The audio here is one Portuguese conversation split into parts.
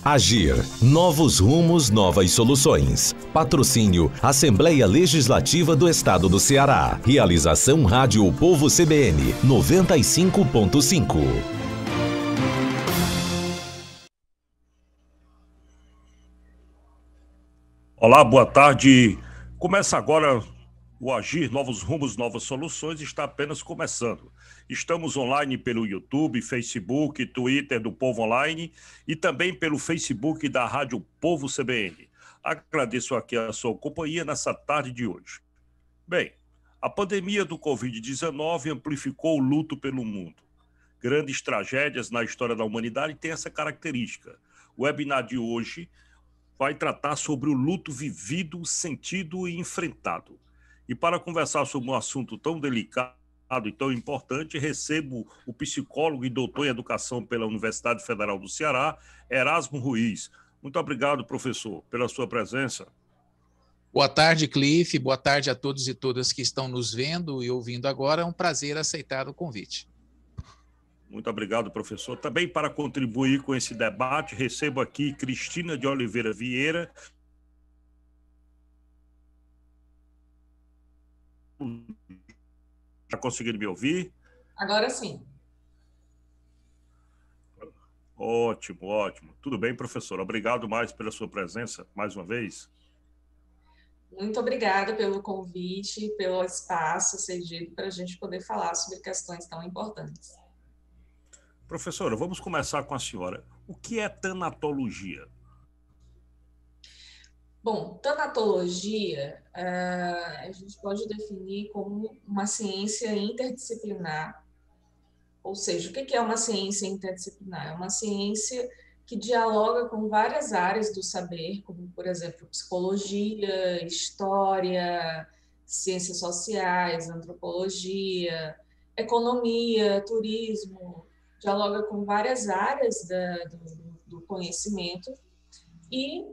Agir. Novos rumos, novas soluções. Patrocínio Assembleia Legislativa do Estado do Ceará. Realização Rádio Povo CBN 95.5. Olá, boa tarde. Começa agora o Agir, Novos Rumos, Novas Soluções, está apenas começando. Estamos online pelo YouTube, Facebook, Twitter do Povo Online e também pelo Facebook da Rádio Povo CBN. Agradeço aqui a sua companhia nessa tarde de hoje. Bem, a pandemia do Covid-19 amplificou o luto pelo mundo. Grandes tragédias na história da humanidade têm essa característica. O webinar de hoje vai tratar sobre o luto vivido, sentido e enfrentado. E para conversar sobre um assunto tão delicado e tão importante, recebo o psicólogo e doutor em educação pela Universidade Federal do Ceará, Erasmo Ruiz. Muito obrigado, professor, pela sua presença. Boa tarde, Cliff. Boa tarde a todos e todas que estão nos vendo e ouvindo agora. É um prazer aceitar o convite. Muito obrigado, professor. Também para contribuir com esse debate, recebo aqui Cristina de Oliveira Vieira. Está conseguindo me ouvir? Agora sim. Ótimo, ótimo. Tudo bem, professor? Obrigado mais pela sua presença, mais uma vez. Muito obrigada pelo convite, pelo espaço cedido para a gente poder falar sobre questões tão importantes. Professora, vamos começar com a senhora. O que é tanatologia? Bom, tanatologia a gente pode definir como uma ciência interdisciplinar. Ou seja, o que é uma ciência interdisciplinar? É uma ciência que dialoga com várias áreas do saber, como, por exemplo, psicologia, história, ciências sociais, antropologia, economia, turismo, dialoga com várias áreas do conhecimento e,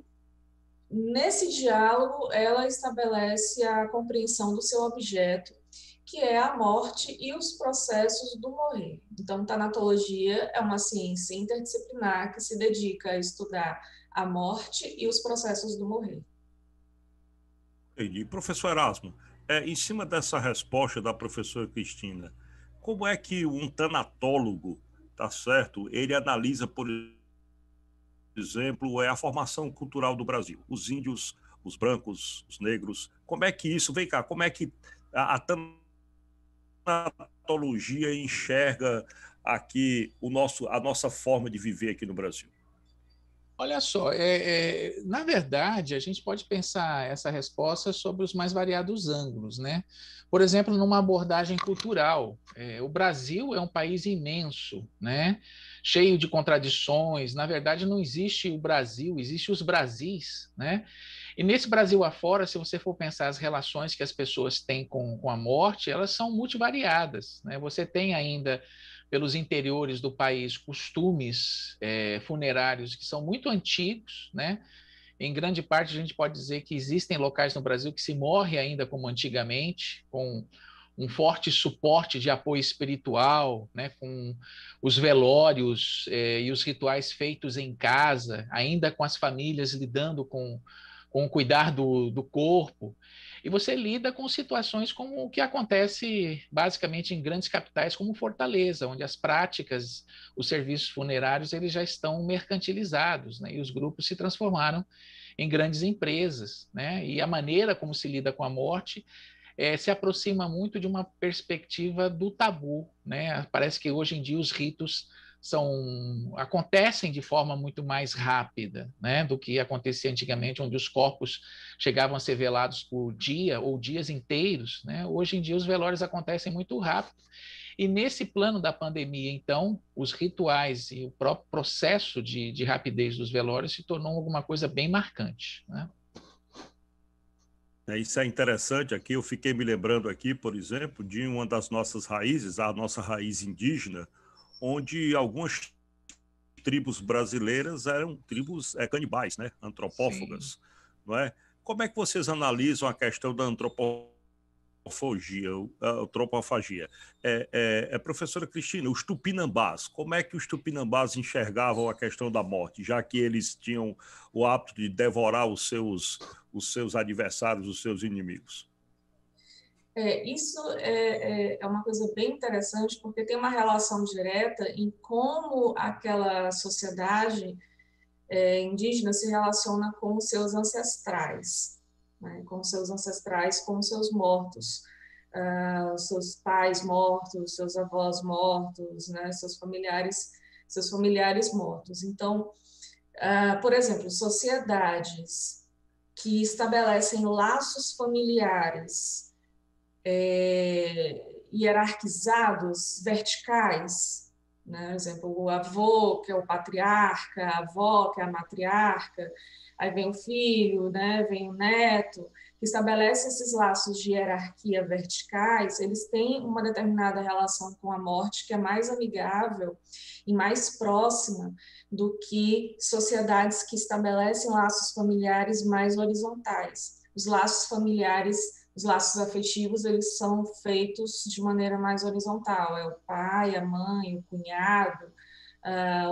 nesse diálogo, ela estabelece a compreensão do seu objeto, que é a morte e os processos do morrer. Então, tanatologia é uma ciência interdisciplinar que se dedica a estudar a morte e os processos do morrer. Entendi. Professor Erasmo, em cima dessa resposta da professora Cristina, como é que um tanatólogo, tá certo, ele analisa, por exemplo, a formação cultural do Brasil, os índios, os brancos, os negros, como é que isso, vem cá, como é que a tanatologia enxerga aqui a nossa forma de viver aqui no Brasil? Olha só, na verdade, a gente pode pensar essa resposta sobre os mais variados ângulos, né? Por exemplo, numa abordagem cultural, o Brasil é um país imenso, né? Cheio de contradições. Na verdade, não existe o Brasil, existem os Brasis, né? E nesse Brasil afora, se você for pensar as relações que as pessoas têm com a morte, elas são multivariadas, né? Você tem ainda, pelos interiores do país, costumes funerários que são muito antigos, né? Em grande parte, a gente pode dizer que existem locais no Brasil que se morre ainda como antigamente, com um forte suporte de apoio espiritual, né? Com os velórios e os rituais feitos em casa, ainda com as famílias lidando com o cuidar do corpo. E você lida com situações como o que acontece basicamente em grandes capitais como Fortaleza, onde as práticas, os serviços funerários, eles já estão mercantilizados, né? E os grupos se transformaram em grandes empresas, né? E a maneira como se lida com a morte se aproxima muito de uma perspectiva do tabu, né? Parece que hoje em dia os ritos acontecem de forma muito mais rápida, né, do que acontecia antigamente, onde os corpos chegavam a ser velados por dia ou dias inteiros, né? Hoje em dia os velórios acontecem muito rápido. E nesse plano da pandemia, então, os rituais e o próprio processo de rapidez dos velórios se tornou alguma coisa bem marcante, né? Isso é interessante aqui. Eu fiquei me lembrando aqui, por exemplo, de uma das nossas raízes, a nossa raiz indígena, onde algumas tribos brasileiras eram tribos canibais, né? Antropófagas, não é? Como é que vocês analisam a questão da antropofagia? Professora Cristina, os tupinambás, como é que os tupinambás enxergavam a questão da morte, já que eles tinham o hábito de devorar os seus adversários, os seus inimigos? Isso é uma coisa bem interessante, porque tem uma relação direta em como aquela sociedade indígena se relaciona com os seus ancestrais, né? Com os seus ancestrais, com os seus mortos, os seus pais mortos, seus avós mortos, né? Seus familiares mortos. Então, por exemplo, sociedades que estabelecem laços familiares hierarquizados, verticais, né? Por exemplo, o avô, que é o patriarca, a avó, que é a matriarca, aí vem o filho, né? Vem o neto, que estabelece esses laços de hierarquia verticais, eles têm uma determinada relação com a morte que é mais amigável e mais próxima do que sociedades que estabelecem laços familiares mais horizontais. Os laços familiares, os laços afetivos, eles são feitos de maneira mais horizontal. É o pai, a mãe, o cunhado,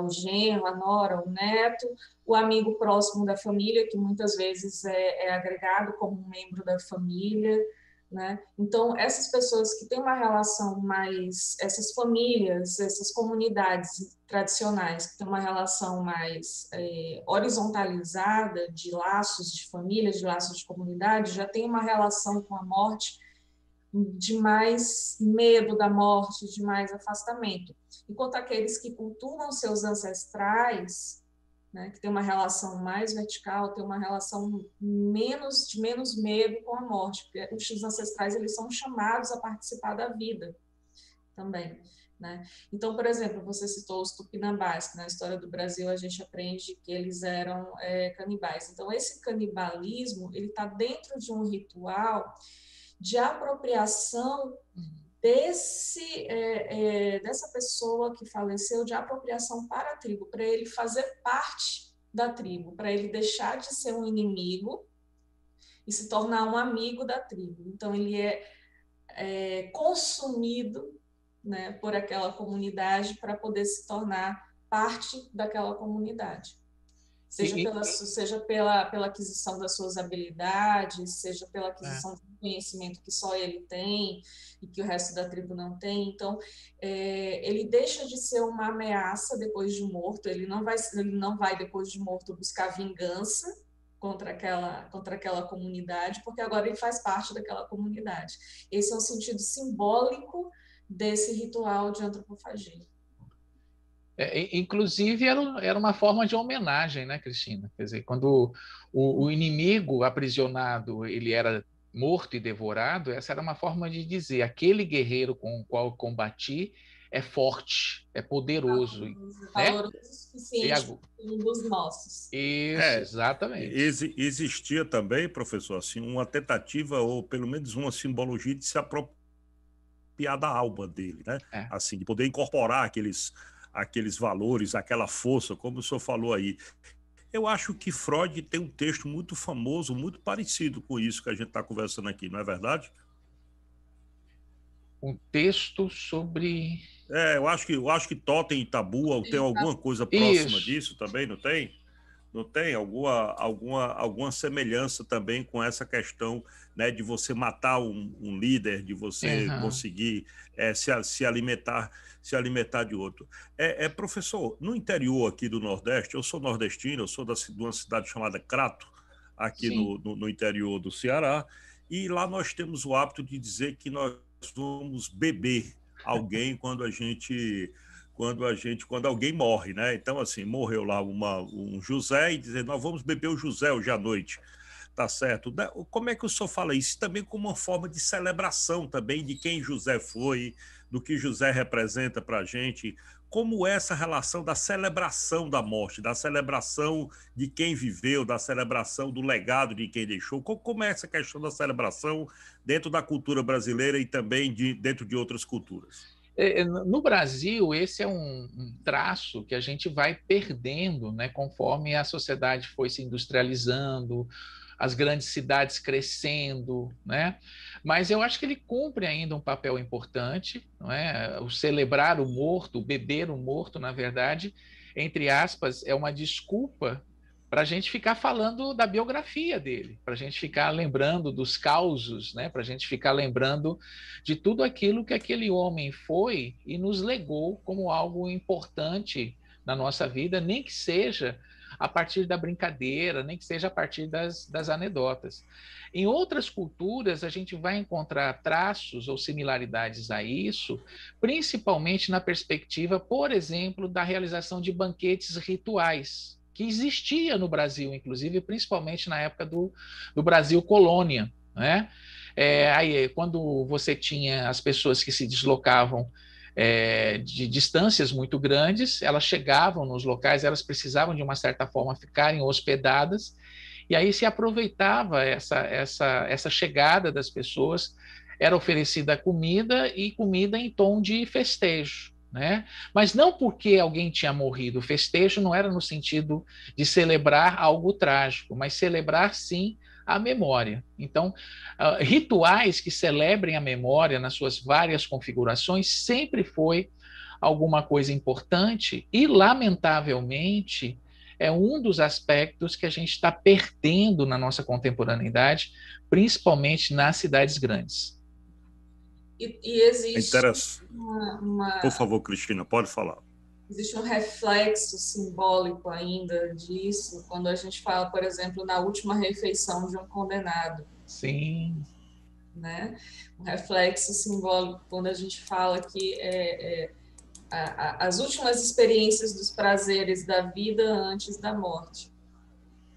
o genro, a nora, o neto, o amigo próximo da família, que muitas vezes é agregado como um membro da família, né? Então, essas pessoas que têm uma relação mais, essas famílias, essas comunidades tradicionais que têm uma relação mais horizontalizada de laços de família, de laços de comunidade, já tem uma relação com a morte de mais medo da morte, de mais afastamento. Enquanto aqueles que cultuam seus ancestrais, né, que tem uma relação mais vertical, tem uma relação de menos medo com a morte, porque os ancestrais eles são chamados a participar da vida também, né? Então, por exemplo, você citou os tupinambás, que na história do Brasil a gente aprende que eles eram canibais. Então, esse canibalismo ele está dentro de um ritual de apropriação dessa pessoa que faleceu, de apropriação para a tribo, para ele fazer parte da tribo, para ele deixar de ser um inimigo e se tornar um amigo da tribo. Então, ele é consumido, né, por aquela comunidade para poder se tornar parte daquela comunidade. Seja pela aquisição das suas habilidades, seja pela aquisição do conhecimento que só ele tem e que o resto da tribo não tem. Então, ele deixa de ser uma ameaça depois de morto, ele não vai depois de morto buscar vingança contra aquela comunidade, porque agora ele faz parte daquela comunidade. Esse é um sentido simbólico desse ritual de antropofagia. Inclusive, era uma forma de homenagem, né, Cristina? Quer dizer, quando o inimigo aprisionado ele era morto e devorado, essa era uma forma de dizer: aquele guerreiro com o qual eu combati é forte, é poderoso. Valoroso o suficiente um dos nossos. Isso, exatamente. Existia também, professor, assim, uma tentativa, ou pelo menos uma simbologia de se apropriar da alma dele, né? Assim, de poder incorporar aqueles valores, aquela força, como o senhor falou aí. Eu acho que Freud tem um texto muito famoso, muito parecido com isso que a gente está conversando aqui, não é verdade? Um texto sobre... eu acho que Totem e Tabu tem alguma coisa próxima disso também, não tem? Não tem alguma semelhança também com essa questão, né, de você matar um líder, de você conseguir se alimentar de outro. Professor, no interior aqui do Nordeste, eu sou nordestino, eu sou de uma cidade chamada Crato, aqui no interior do Ceará, e lá nós temos o hábito de dizer que nós vamos beber alguém quando alguém morre, né? Então, assim, morreu lá um José e dizer, nós vamos beber o José hoje à noite, tá certo? Como é que o senhor fala isso? Também como uma forma de celebração também de quem José foi, do que José representa para a gente, como essa relação da celebração da morte, da celebração de quem viveu, da celebração do legado de quem deixou, como é essa questão da celebração dentro da cultura brasileira e também dentro de outras culturas? No Brasil, esse é um traço que a gente vai perdendo, né, conforme a sociedade foi se industrializando, as grandes cidades crescendo, né? Mas eu acho que ele cumpre ainda um papel importante, não é? O celebrar o morto, o beber o morto, na verdade, entre aspas, é uma desculpa para a gente ficar falando da biografia dele, para a gente ficar lembrando dos causos, né? Para a gente ficar lembrando de tudo aquilo que aquele homem foi e nos legou como algo importante na nossa vida, nem que seja a partir da brincadeira, nem que seja a partir das anedotas. Em outras culturas, a gente vai encontrar traços ou similaridades a isso, principalmente na perspectiva, por exemplo, da realização de banquetes rituais, que existia no Brasil, inclusive, principalmente na época do Brasil colônia, né? Aí, quando você tinha as pessoas que se deslocavam de distâncias muito grandes, elas chegavam nos locais, elas precisavam, de uma certa forma, ficarem hospedadas, e aí se aproveitava essa chegada das pessoas, era oferecida comida, e comida em tom de festejo, né? Mas não porque alguém tinha morrido. O festejo não era no sentido de celebrar algo trágico, mas celebrar, sim, a memória. Então, rituais que celebrem a memória nas suas várias configurações sempre foi alguma coisa importante e, lamentavelmente, é um dos aspectos que a gente está perdendo na nossa contemporaneidade, principalmente nas cidades grandes. E existe Por favor, Cristina, pode falar. Existe um reflexo simbólico ainda disso, quando a gente fala, por exemplo, na última refeição de um condenado. Sim. Né? Um reflexo simbólico quando a gente fala que as últimas experiências dos prazeres da vida antes da morte,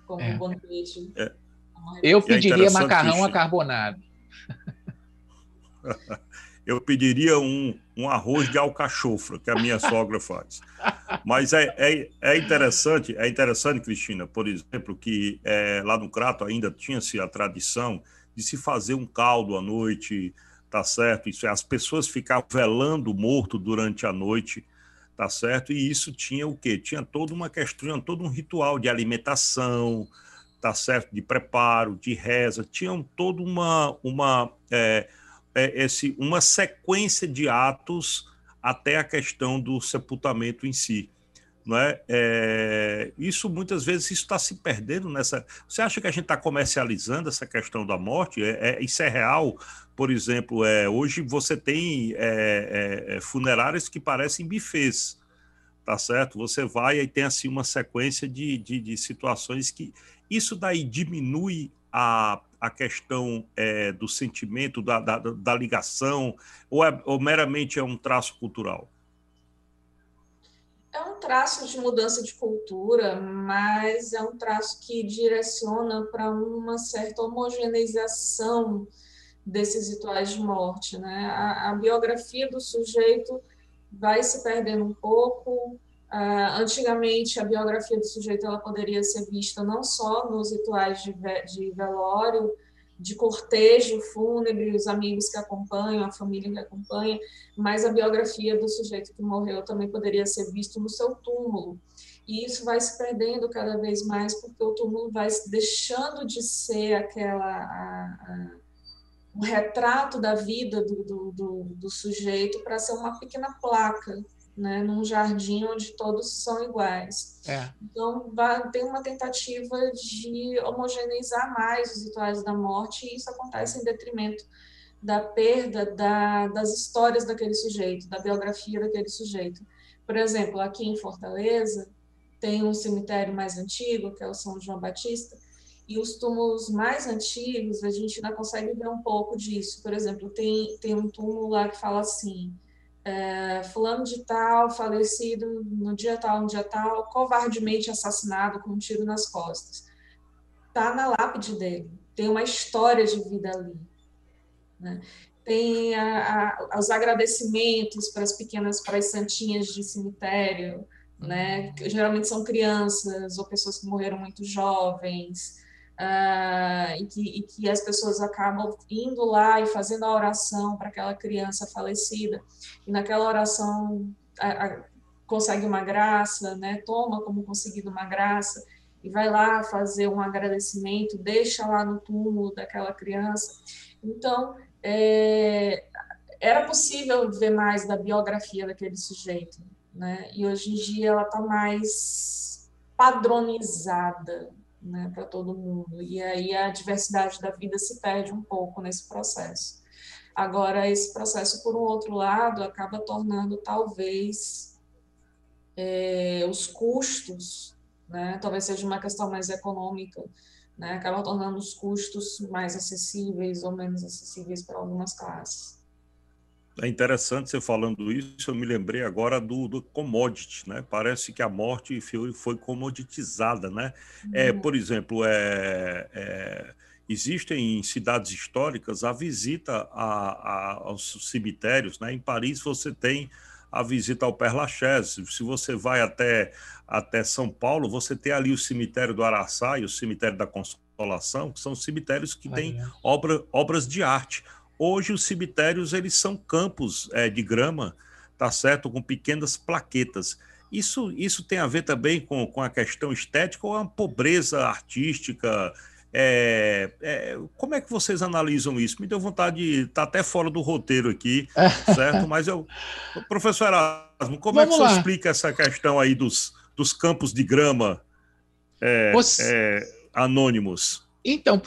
como um banquete. Eu pediria macarrão acarbonado. Eu pediria um arroz de alcachofra, que a minha sogra faz. Mas é interessante, Cristina, por exemplo, que lá no Crato ainda tinha-se a tradição de se fazer um caldo à noite, tá certo? Isso, as pessoas ficavam velando o morto durante a noite, tá certo? E isso tinha o quê? Tinha toda uma questão, todo um ritual de alimentação, tá certo? De preparo, de reza, tinham toda uma sequência de atos até a questão do sepultamento em si. Não é? Isso muitas vezes está se perdendo nessa. Você acha que a gente está comercializando essa questão da morte? Isso é real? Por exemplo, hoje você tem funerárias que parecem bufês, tá certo? Você vai e tem assim uma sequência de situações que isso daí diminui a questão do sentimento, da ligação, ou meramente é um traço cultural? É um traço de mudança de cultura, mas é um traço que direciona para uma certa homogeneização desses rituais de morte, né? A biografia do sujeito vai se perdendo um pouco. Antigamente, a biografia do sujeito ela poderia ser vista não só nos rituais de velório, de cortejo fúnebre, os amigos que acompanham, a família que acompanha, mas a biografia do sujeito que morreu também poderia ser visto no seu túmulo. E isso vai se perdendo cada vez mais, porque o túmulo vai deixando de ser um retrato da vida do sujeito para ser uma pequena placa, né, num jardim onde todos são iguais. Então, tem uma tentativa de homogeneizar mais os rituais da morte, e isso acontece em detrimento da perda das histórias daquele sujeito, da biografia daquele sujeito. Por exemplo, aqui em Fortaleza, tem um cemitério mais antigo, que é o São João Batista, e os túmulos mais antigos, a gente ainda consegue ver um pouco disso. Por exemplo, tem um túmulo lá que fala assim: fulano de tal, falecido no dia tal, covardemente assassinado com um tiro nas costas. Está na lápide dele, tem uma história de vida ali, né? Tem os agradecimentos para as santinhas de cemitério, né? Que geralmente são crianças ou pessoas que morreram muito jovens, e que as pessoas acabam indo lá e fazendo a oração para aquela criança falecida, e naquela oração consegue uma graça, né? Toma como conseguido uma graça, e vai lá fazer um agradecimento, deixa lá no túmulo daquela criança. Então, era possível ver mais da biografia daquele sujeito, né? E hoje em dia ela está mais padronizada, né, para todo mundo. E aí a diversidade da vida se perde um pouco nesse processo. Agora, esse processo, por um outro lado, acaba tornando, talvez, os custos, né, talvez seja uma questão mais econômica, né, acaba tornando os custos mais acessíveis ou menos acessíveis para algumas classes. É interessante você falando isso, eu me lembrei agora do commodity, né? Parece que a morte foi comoditizada, né? Por exemplo, existem em cidades históricas a visita aos cemitérios, né? Em Paris você tem a visita ao Père Lachaise. Se você vai até São Paulo, você tem ali o cemitério do Araçá e o cemitério da Consolação, que são cemitérios que têm obras de arte. Hoje os cemitérios eles são campos de grama, tá certo, com pequenas plaquetas. Isso tem a ver também com a questão estética ou a pobreza artística? Como é que vocês analisam isso? Me deu vontade de estar até fora do roteiro aqui, certo? Mas professor Erasmo, como é que Vamos você lá. explica essa questão aí dos campos de grama anônimos? Então,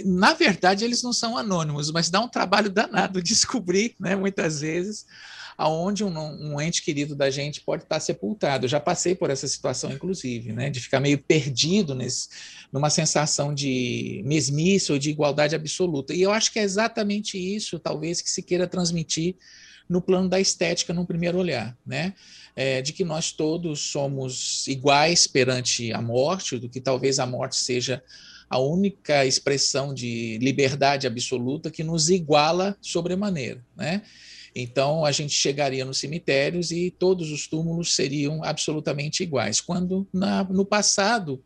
na verdade, eles não são anônimos, mas dá um trabalho danado descobrir, né, muitas vezes, aonde um ente querido da gente pode estar sepultado. Eu já passei por essa situação, inclusive, né, de ficar meio perdido numa sensação de mesmice ou de igualdade absoluta. E eu acho que é exatamente isso, talvez, que se queira transmitir no plano da estética, num primeiro olhar, né? De que nós todos somos iguais perante a morte, do que talvez a morte seja a única expressão de liberdade absoluta que nos iguala sobremaneira, né? Então, a gente chegaria nos cemitérios e todos os túmulos seriam absolutamente iguais, quando no passado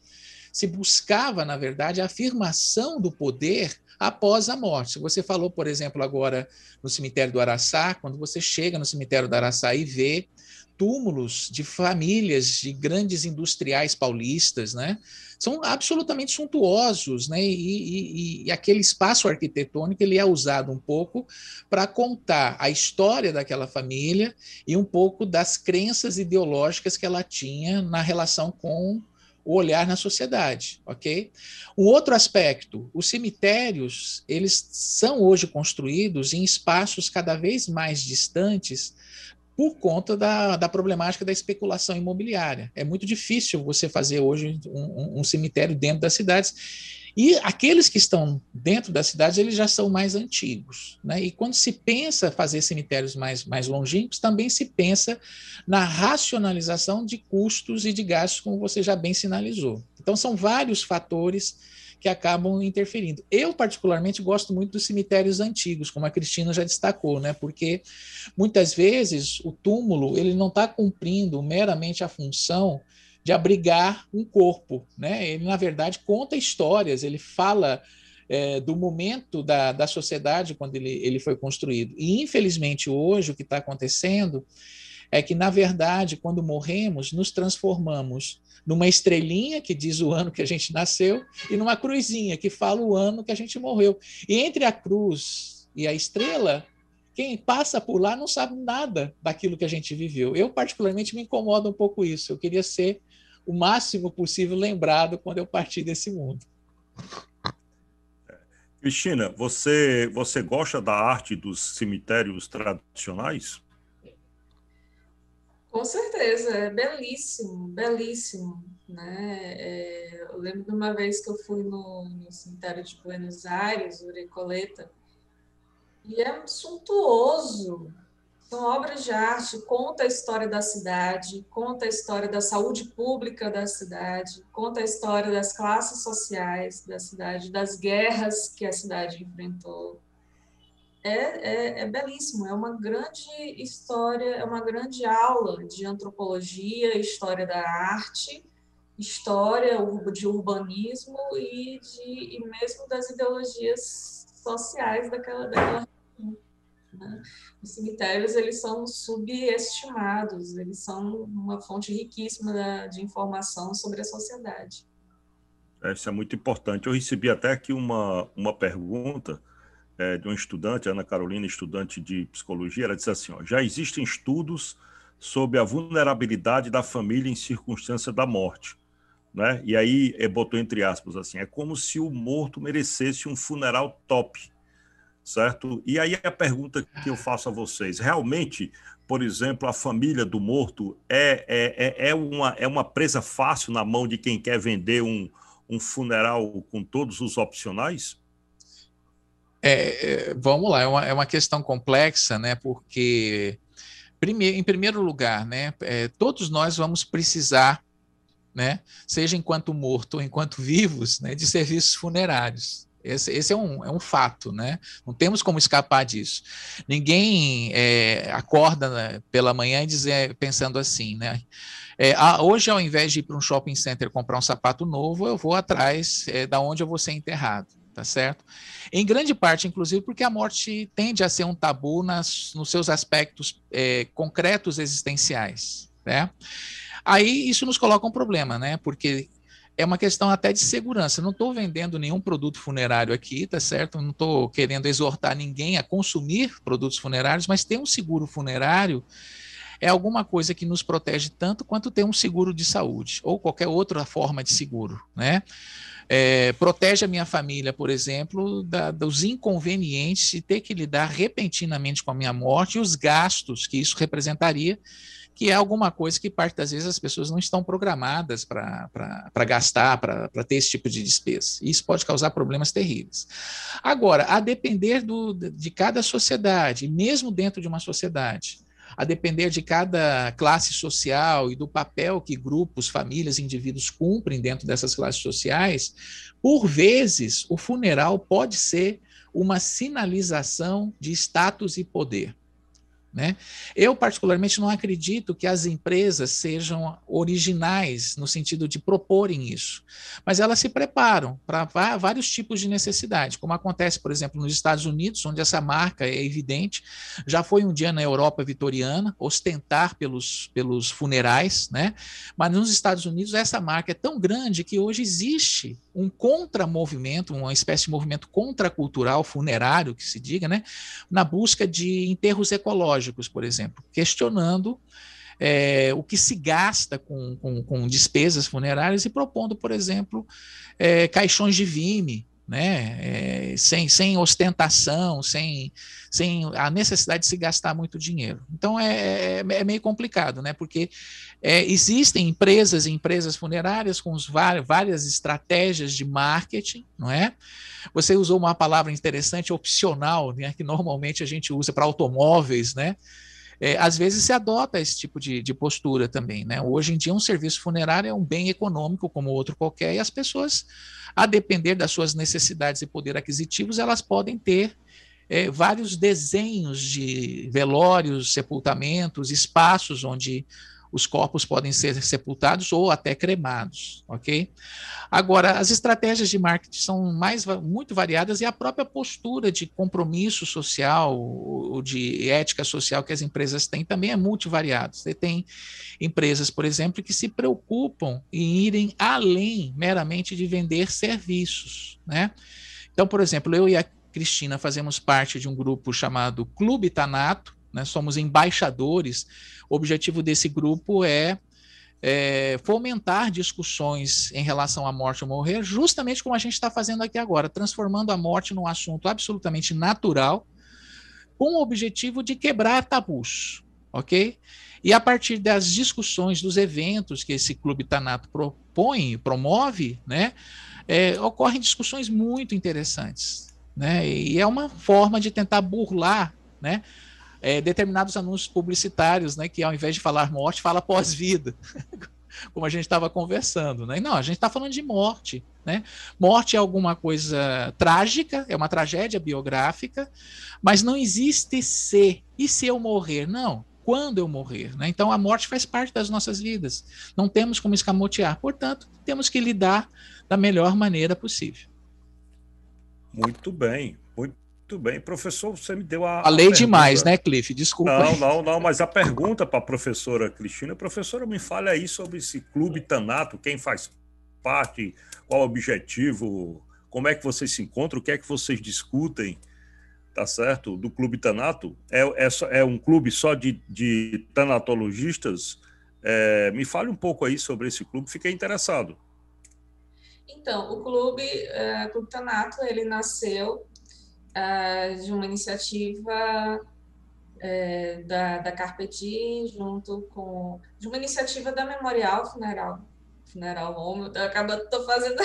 se buscava, na verdade, a afirmação do poder após a morte. Você falou, por exemplo, agora no cemitério do Araçá, quando você chega no cemitério do Araçá e vê túmulos de famílias de grandes industriais paulistas, né? São absolutamente suntuosos, né? E aquele espaço arquitetônico ele é usado um pouco para contar a história daquela família e um pouco das crenças ideológicas que ela tinha na relação com o olhar na sociedade, ok? Um outro aspecto, os cemitérios, eles são hoje construídos em espaços cada vez mais distantes por conta da problemática da especulação imobiliária. É muito difícil você fazer hoje um cemitério dentro das cidades. E aqueles que estão dentro das cidades, eles já são mais antigos, né? E quando se pensa fazer cemitérios mais longínquos, também se pensa na racionalização de custos e de gastos, como você já bem sinalizou. Então, são vários fatores que acabam interferindo. Eu, particularmente, gosto muito dos cemitérios antigos, como a Cristina já destacou, né? Porque muitas vezes o túmulo ele não está cumprindo meramente a função de abrigar um corpo, né? Ele, na verdade, conta histórias, ele fala do momento da sociedade quando ele foi construído. E, infelizmente, hoje, o que está acontecendo é que, na verdade, quando morremos, nos transformamos numa estrelinha que diz o ano que a gente nasceu e numa cruzinha que fala o ano que a gente morreu. E entre a cruz e a estrela, quem passa por lá não sabe nada daquilo que a gente viveu. Eu, particularmente, me incomoda um pouco isso. Eu queria ser o máximo possível lembrado quando eu partir desse mundo. Cristina, você gosta da arte dos cemitérios tradicionais? Com certeza, é belíssimo, belíssimo, né? Eu lembro de uma vez que eu fui no cemitério de Buenos Aires, o Recoleta, e é suntuoso. São obras de arte, conta a história da cidade, conta a história da saúde pública da cidade, conta a história das classes sociais da cidade, das guerras que a cidade enfrentou. É belíssimo, é uma grande história, é uma grande aula de antropologia, história da arte, história, de urbanismo e mesmo das ideologias sociais daquela região, né? Os cemitérios, eles são subestimados, eles são uma fonte riquíssima de informação sobre a sociedade. Isso é muito importante. Eu recebi até aqui uma pergunta de uma estudante, Ana Carolina, estudante de psicologia. Ela disse assim, ó, já existem estudos sobre a vulnerabilidade da família em circunstância da morte, né? E aí botou entre aspas assim, é como se o morto merecesse um funeral top, certo? E aí a pergunta que eu faço a vocês, realmente, por exemplo, a família do morto é uma presa fácil na mão de quem quer vender um funeral com todos os opcionais? Vamos lá, é uma questão complexa, né? Porque, em primeiro lugar, né, todos nós vamos precisar, né, seja enquanto morto ou enquanto vivos, né, de serviços funerários. Esse é um fato, né? Não temos como escapar disso. Ninguém acorda, né, pela manhã pensando assim, né? Hoje, ao invés de ir para um shopping center comprar um sapato novo, eu vou atrás da onde eu vou ser enterrado, tá certo? Em grande parte, inclusive, porque a morte tende a ser um tabu nos seus aspectos concretos existenciais, né? Aí isso nos coloca um problema, né? Porque é uma questão até de segurança. Não estou vendendo nenhum produto funerário aqui, tá certo? Não estou querendo exortar ninguém a consumir produtos funerários, mas ter um seguro funerário é alguma coisa que nos protege tanto quanto ter um seguro de saúde ou qualquer outra forma de seguro, né? Protege a minha família, por exemplo, dos inconvenientes de ter que lidar repentinamente com a minha morte e os gastos que isso representaria, que é alguma coisa que parte das vezes as pessoas não estão programadas para gastar, para ter esse tipo de despesa. Isso pode causar problemas terríveis. Agora, a depender de cada sociedade, mesmo dentro de uma sociedade, a depender de cada classe social e do papel que grupos, famílias, indivíduos cumprem dentro dessas classes sociais, por vezes o funeral pode ser uma sinalização de status e poder, né? Eu, particularmente, não acredito que as empresas sejam originais no sentido de proporem isso, mas elas se preparam para vários tipos de necessidade, como acontece, por exemplo, nos Estados Unidos, onde essa marca é evidente. Já foi um dia na Europa vitoriana ostentar pelos funerais, né? Mas nos Estados Unidos essa marca é tão grande que hoje existe um contramovimento, uma espécie de movimento contracultural funerário, que se diga, né, na busca de enterros ecológicos, por exemplo, questionando o que se gasta com despesas funerárias e propondo, por exemplo, caixões de vime, né, sem ostentação, sem a necessidade de se gastar muito dinheiro. Então é meio complicado, né, porque existem empresas funerárias com várias estratégias de marketing, não é? Você usou uma palavra interessante, opcional, né, que normalmente a gente usa para automóveis, né? Às vezes se adota esse tipo de postura também, né? Hoje em dia um serviço funerário é um bem econômico como outro qualquer, e as pessoas, a depender das suas necessidades e poder aquisitivos, elas podem ter vários desenhos de velórios, sepultamentos, espaços onde os corpos podem ser sepultados ou até cremados, ok? Agora, as estratégias de marketing são muito variadas, e a própria postura de compromisso social, ou de ética social que as empresas têm também é multivariada. Você tem empresas, por exemplo, que se preocupam em irem além meramente de vender serviços, né? Então, por exemplo, eu e a Cristina fazemos parte de um grupo chamado Clube Thanato, né? Somos embaixadores. O objetivo desse grupo é fomentar discussões em relação à morte ou morrer, justamente como a gente está fazendo aqui agora, transformando a morte num assunto absolutamente natural, com o objetivo de quebrar tabus, ok? E a partir das discussões, dos eventos que esse Clube Thanato promove, né, ocorrem discussões muito interessantes, né? E é uma forma de tentar burlar, né, determinados anúncios publicitários, né, que ao invés de falar morte, fala pós-vida, como a gente estava conversando, né? Não, a gente está falando de morte, né? Morte é alguma coisa trágica, é uma tragédia biográfica, mas não existe e se eu morrer, não. quando eu morrer, né? Então, a morte faz parte das nossas vidas. Não temos como escamotear. Portanto, temos que lidar da melhor maneira possível. Muito bem, muito bem. Professor, você me deu a Falei pergunta. demais, né, Cliff? Desculpa. Não, mas a pergunta para a professora Cristina, professora, me fale aí sobre esse Clube Thanato, quem faz parte, qual o objetivo, como é que vocês se encontram, o que é que vocês discutem, tá certo? Do Clube Thanato? É um clube só de tanatologistas? Me fale um pouco aí sobre esse clube, fiquei interessado. Então, o Clube Thanato, ele nasceu de uma iniciativa da Carpe Diem, de uma iniciativa da Memorial Funeral Home. Estou fazendo...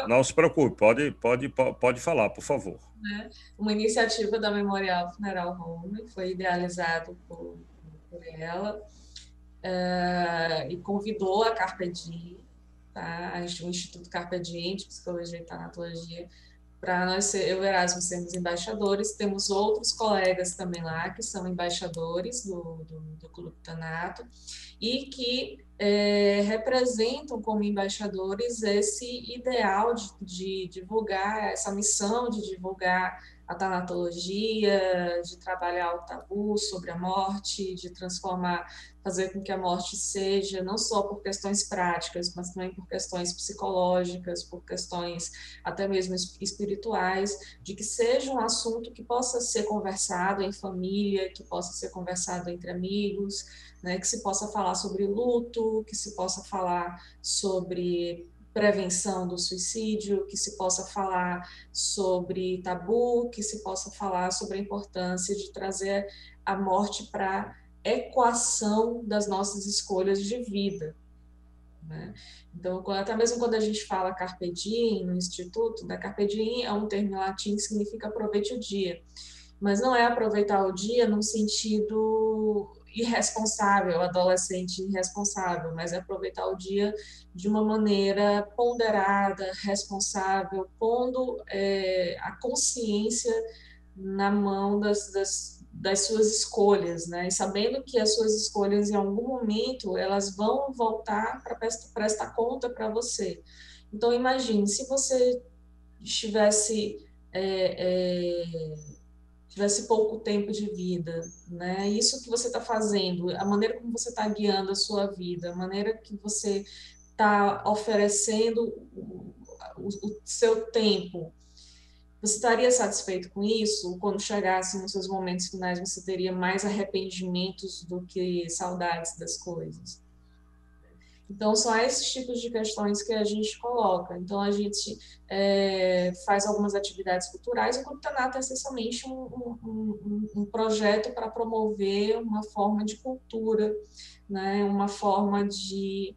Não se preocupe, pode falar, por favor. Uma iniciativa da Memorial Funeral Home, foi idealizado por ela, e convidou a Carpe Diem, tá? O Instituto Carpe Diem de Psicologia e Tanatologia, para eu e Erasmo sermos embaixadores. Temos outros colegas também lá que são embaixadores do Clube Thanato e que representam como embaixadores esse ideal de divulgar, essa missão de divulgar a tanatologia, de trabalhar o tabu sobre a morte, de transformar, fazer com que a morte seja, não só por questões práticas, mas também por questões psicológicas, por questões até mesmo espirituais, de que seja um assunto que possa ser conversado em família, que possa ser conversado entre amigos, né, que se possa falar sobre luto, que se possa falar sobre prevenção do suicídio, que se possa falar sobre tabu, que se possa falar sobre a importância de trazer a morte para equação das nossas escolhas de vida, né? Então, até mesmo quando a gente fala Carpe Diem no Instituto, né, Carpe Diem é um termo em latim que significa aproveite o dia, mas não é aproveitar o dia num sentido irresponsável, adolescente irresponsável, mas é aproveitar o dia de uma maneira ponderada, responsável, pondo a consciência na mão das suas escolhas, né? E sabendo que as suas escolhas, em algum momento, elas vão voltar para prestar conta para você. Então, imagine, se você tivesse pouco tempo de vida, né? Isso que você está fazendo, a maneira como você está guiando a sua vida, a maneira que você está oferecendo o seu tempo, você estaria satisfeito com isso? Quando chegasse nos seus momentos finais, você teria mais arrependimentos do que saudades das coisas? Então, são esses tipos de questões que a gente coloca. Então, a gente faz algumas atividades culturais. O Clube Thanato é essencialmente um projeto para promover uma forma de cultura, né? Uma forma de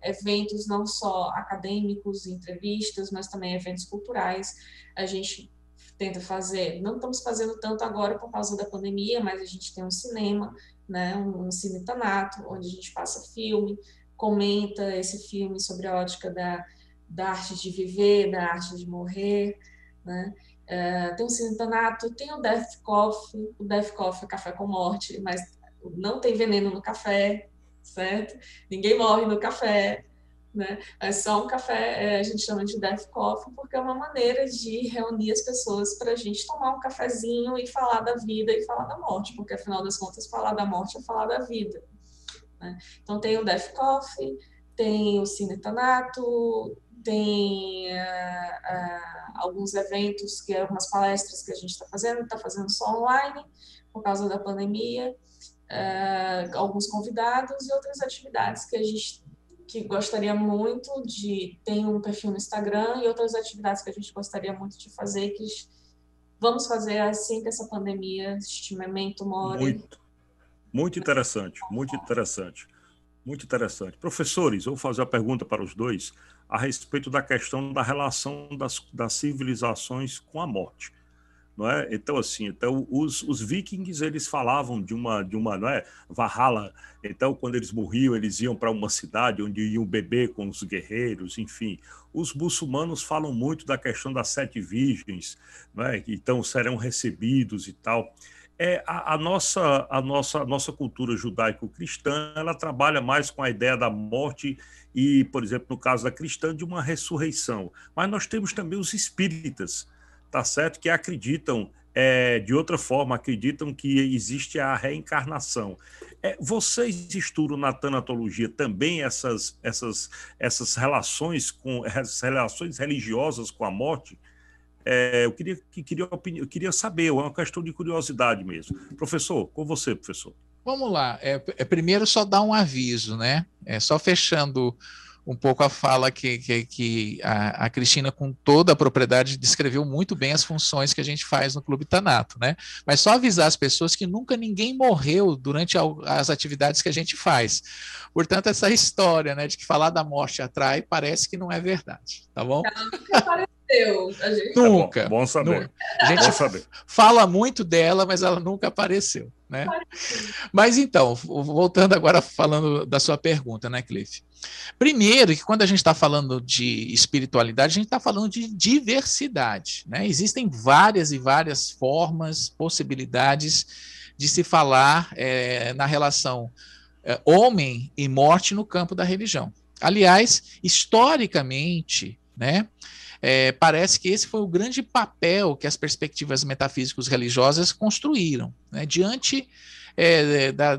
eventos não só acadêmicos, entrevistas, mas também eventos culturais. A gente tenta fazer, não estamos fazendo tanto agora por causa da pandemia, mas a gente tem um cinema, né, um Cine Thanato, onde a gente passa filme, comenta esse filme sobre a ótica da arte de viver, da arte de morrer, né? Tem um Cine Thanato, tem o Death Coffee é café com morte, mas não tem veneno no café, certo? Ninguém morre no café, né? É só um café, a gente chama de Death Coffee, porque é uma maneira de reunir as pessoas para a gente tomar um cafezinho e falar da vida e falar da morte, porque afinal das contas falar da morte é falar da vida, né? Então tem o Death Coffee, tem o Cine Thanato, tem alguns eventos, algumas palestras que a gente está fazendo só online por causa da pandemia, alguns convidados e outras atividades que a gente gostaria muito de... Tem um perfil no Instagram e outras atividades que a gente gostaria muito de fazer, que vamos fazer assim que essa pandemia, este momento more. Muito interessante, muito interessante. Muito interessante. Professores, eu vou fazer a pergunta para os dois a respeito da questão da relação das civilizações com a morte. Não é? Então, assim, os vikings, eles falavam de uma não é? Valhalla. Então, quando eles morriam, eles iam para uma cidade onde iam beber com os guerreiros, enfim. Os muçulmanos falam muito da questão das 7 virgens, não é? Então serão recebidos e tal. A nossa cultura judaico-cristã, ela trabalha mais com a ideia da morte e, por exemplo, no caso da cristã, de uma ressurreição. Mas nós temos também os espíritas, tá certo? Que acreditam de outra forma, acreditam que existe a reencarnação. Vocês estudam na tanatologia também essas relações essas relações religiosas com a morte? Eu queria saber, é uma questão de curiosidade mesmo. Professor, com você, professor. Vamos lá. Primeiro, só dar um aviso, né? Só fechando um pouco a fala que a Cristina, com toda a propriedade, descreveu muito bem as funções que a gente faz no Clube Thanato, né? Mas só avisar as pessoas que nunca ninguém morreu durante as atividades que a gente faz. Portanto, essa história, né, de que falar da morte atrai, parece que não é verdade, tá bom? Nunca apareceu. Nunca. Bom saber. Nunca. A gente fala muito dela, mas ela nunca apareceu, né? Mas então, voltando agora falando da sua pergunta, né, Cliff? Primeiro, que quando a gente está falando de espiritualidade, a gente está falando de diversidade, né? Existem várias e várias formas, possibilidades de se falar na relação homem e morte no campo da religião. Aliás, historicamente, né, parece que esse foi o grande papel que as perspectivas metafísicos religiosas construíram, né, diante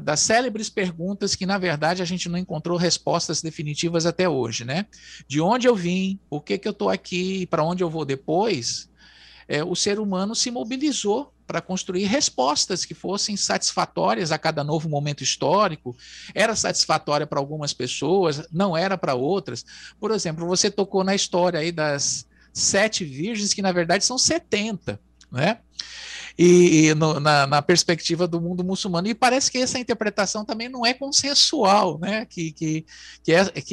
das célebres perguntas que, na verdade, a gente não encontrou respostas definitivas até hoje, né? De onde eu vim, por que eu estou aqui e para onde eu vou depois, o ser humano se mobilizou para construir respostas que fossem satisfatórias a cada novo momento histórico. Era satisfatória para algumas pessoas, não era para outras. Por exemplo, você tocou na história aí das 7 virgens, que na verdade são 70, né? Na perspectiva do mundo muçulmano. E parece que essa interpretação também não é consensual, né? Que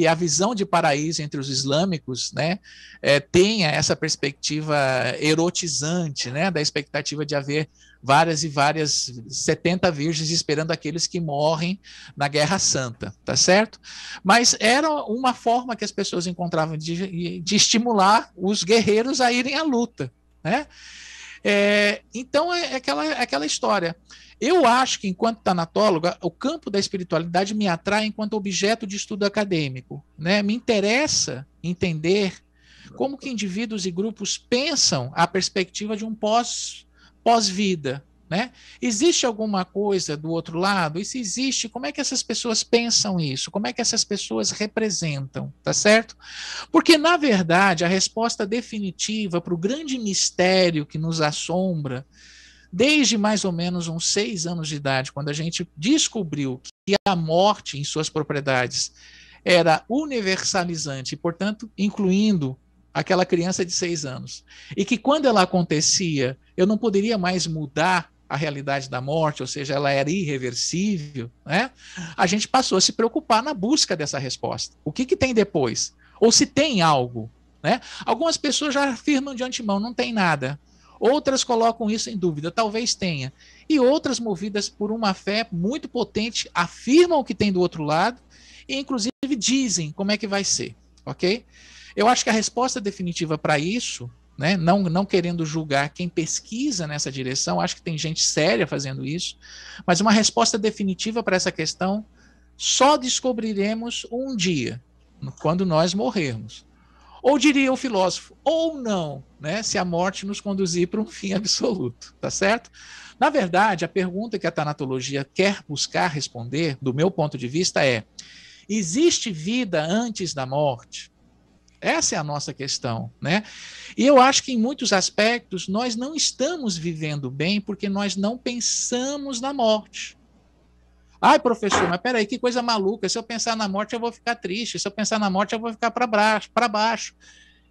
a visão de paraíso entre os islâmicos, né, tenha essa perspectiva erotizante, né, da expectativa de haver várias e várias 70 virgens esperando aqueles que morrem na Guerra Santa, tá certo? Mas era uma forma que as pessoas encontravam de estimular os guerreiros a irem à luta, né? Então, aquela história. Eu acho que, enquanto tanatóloga, o campo da espiritualidade me atrai enquanto objeto de estudo acadêmico, né? Me interessa entender como que indivíduos e grupos pensam a perspectiva de um pós-vida, né? Existe alguma coisa do outro lado? E se existe, como é que essas pessoas pensam isso? Como é que essas pessoas representam, tá certo? Porque, na verdade, a resposta definitiva para o grande mistério que nos assombra, desde mais ou menos uns 6 anos de idade, quando a gente descobriu que a morte, em suas propriedades, era universalizante, e, portanto, incluindo aquela criança de 6 anos, e que quando ela acontecia, eu não poderia mais mudar a realidade da morte, ou seja, ela era irreversível, né? A gente passou a se preocupar na busca dessa resposta. O que tem depois? Ou se tem algo, né? Algumas pessoas já afirmam de antemão, não tem nada. Outras colocam isso em dúvida, talvez tenha. E outras, movidas por uma fé muito potente, afirmam o que tem do outro lado e, inclusive, dizem como é que vai ser, ok? Eu acho que a resposta definitiva para isso, né, não querendo julgar quem pesquisa nessa direção, acho que tem gente séria fazendo isso, mas uma resposta definitiva para essa questão só descobriremos um dia, quando nós morrermos. Ou diria o filósofo, ou não, né, se a morte nos conduzir para um fim absoluto, tá certo? Na verdade, a pergunta que a tanatologia quer buscar responder, do meu ponto de vista, é: existe vida antes da morte? Essa é a nossa questão, né? E eu acho que, em muitos aspectos, nós não estamos vivendo bem porque nós não pensamos na morte. Ai, professor, mas peraí, que coisa maluca. Se eu pensar na morte, eu vou ficar triste. Se eu pensar na morte, eu vou ficar para baixo.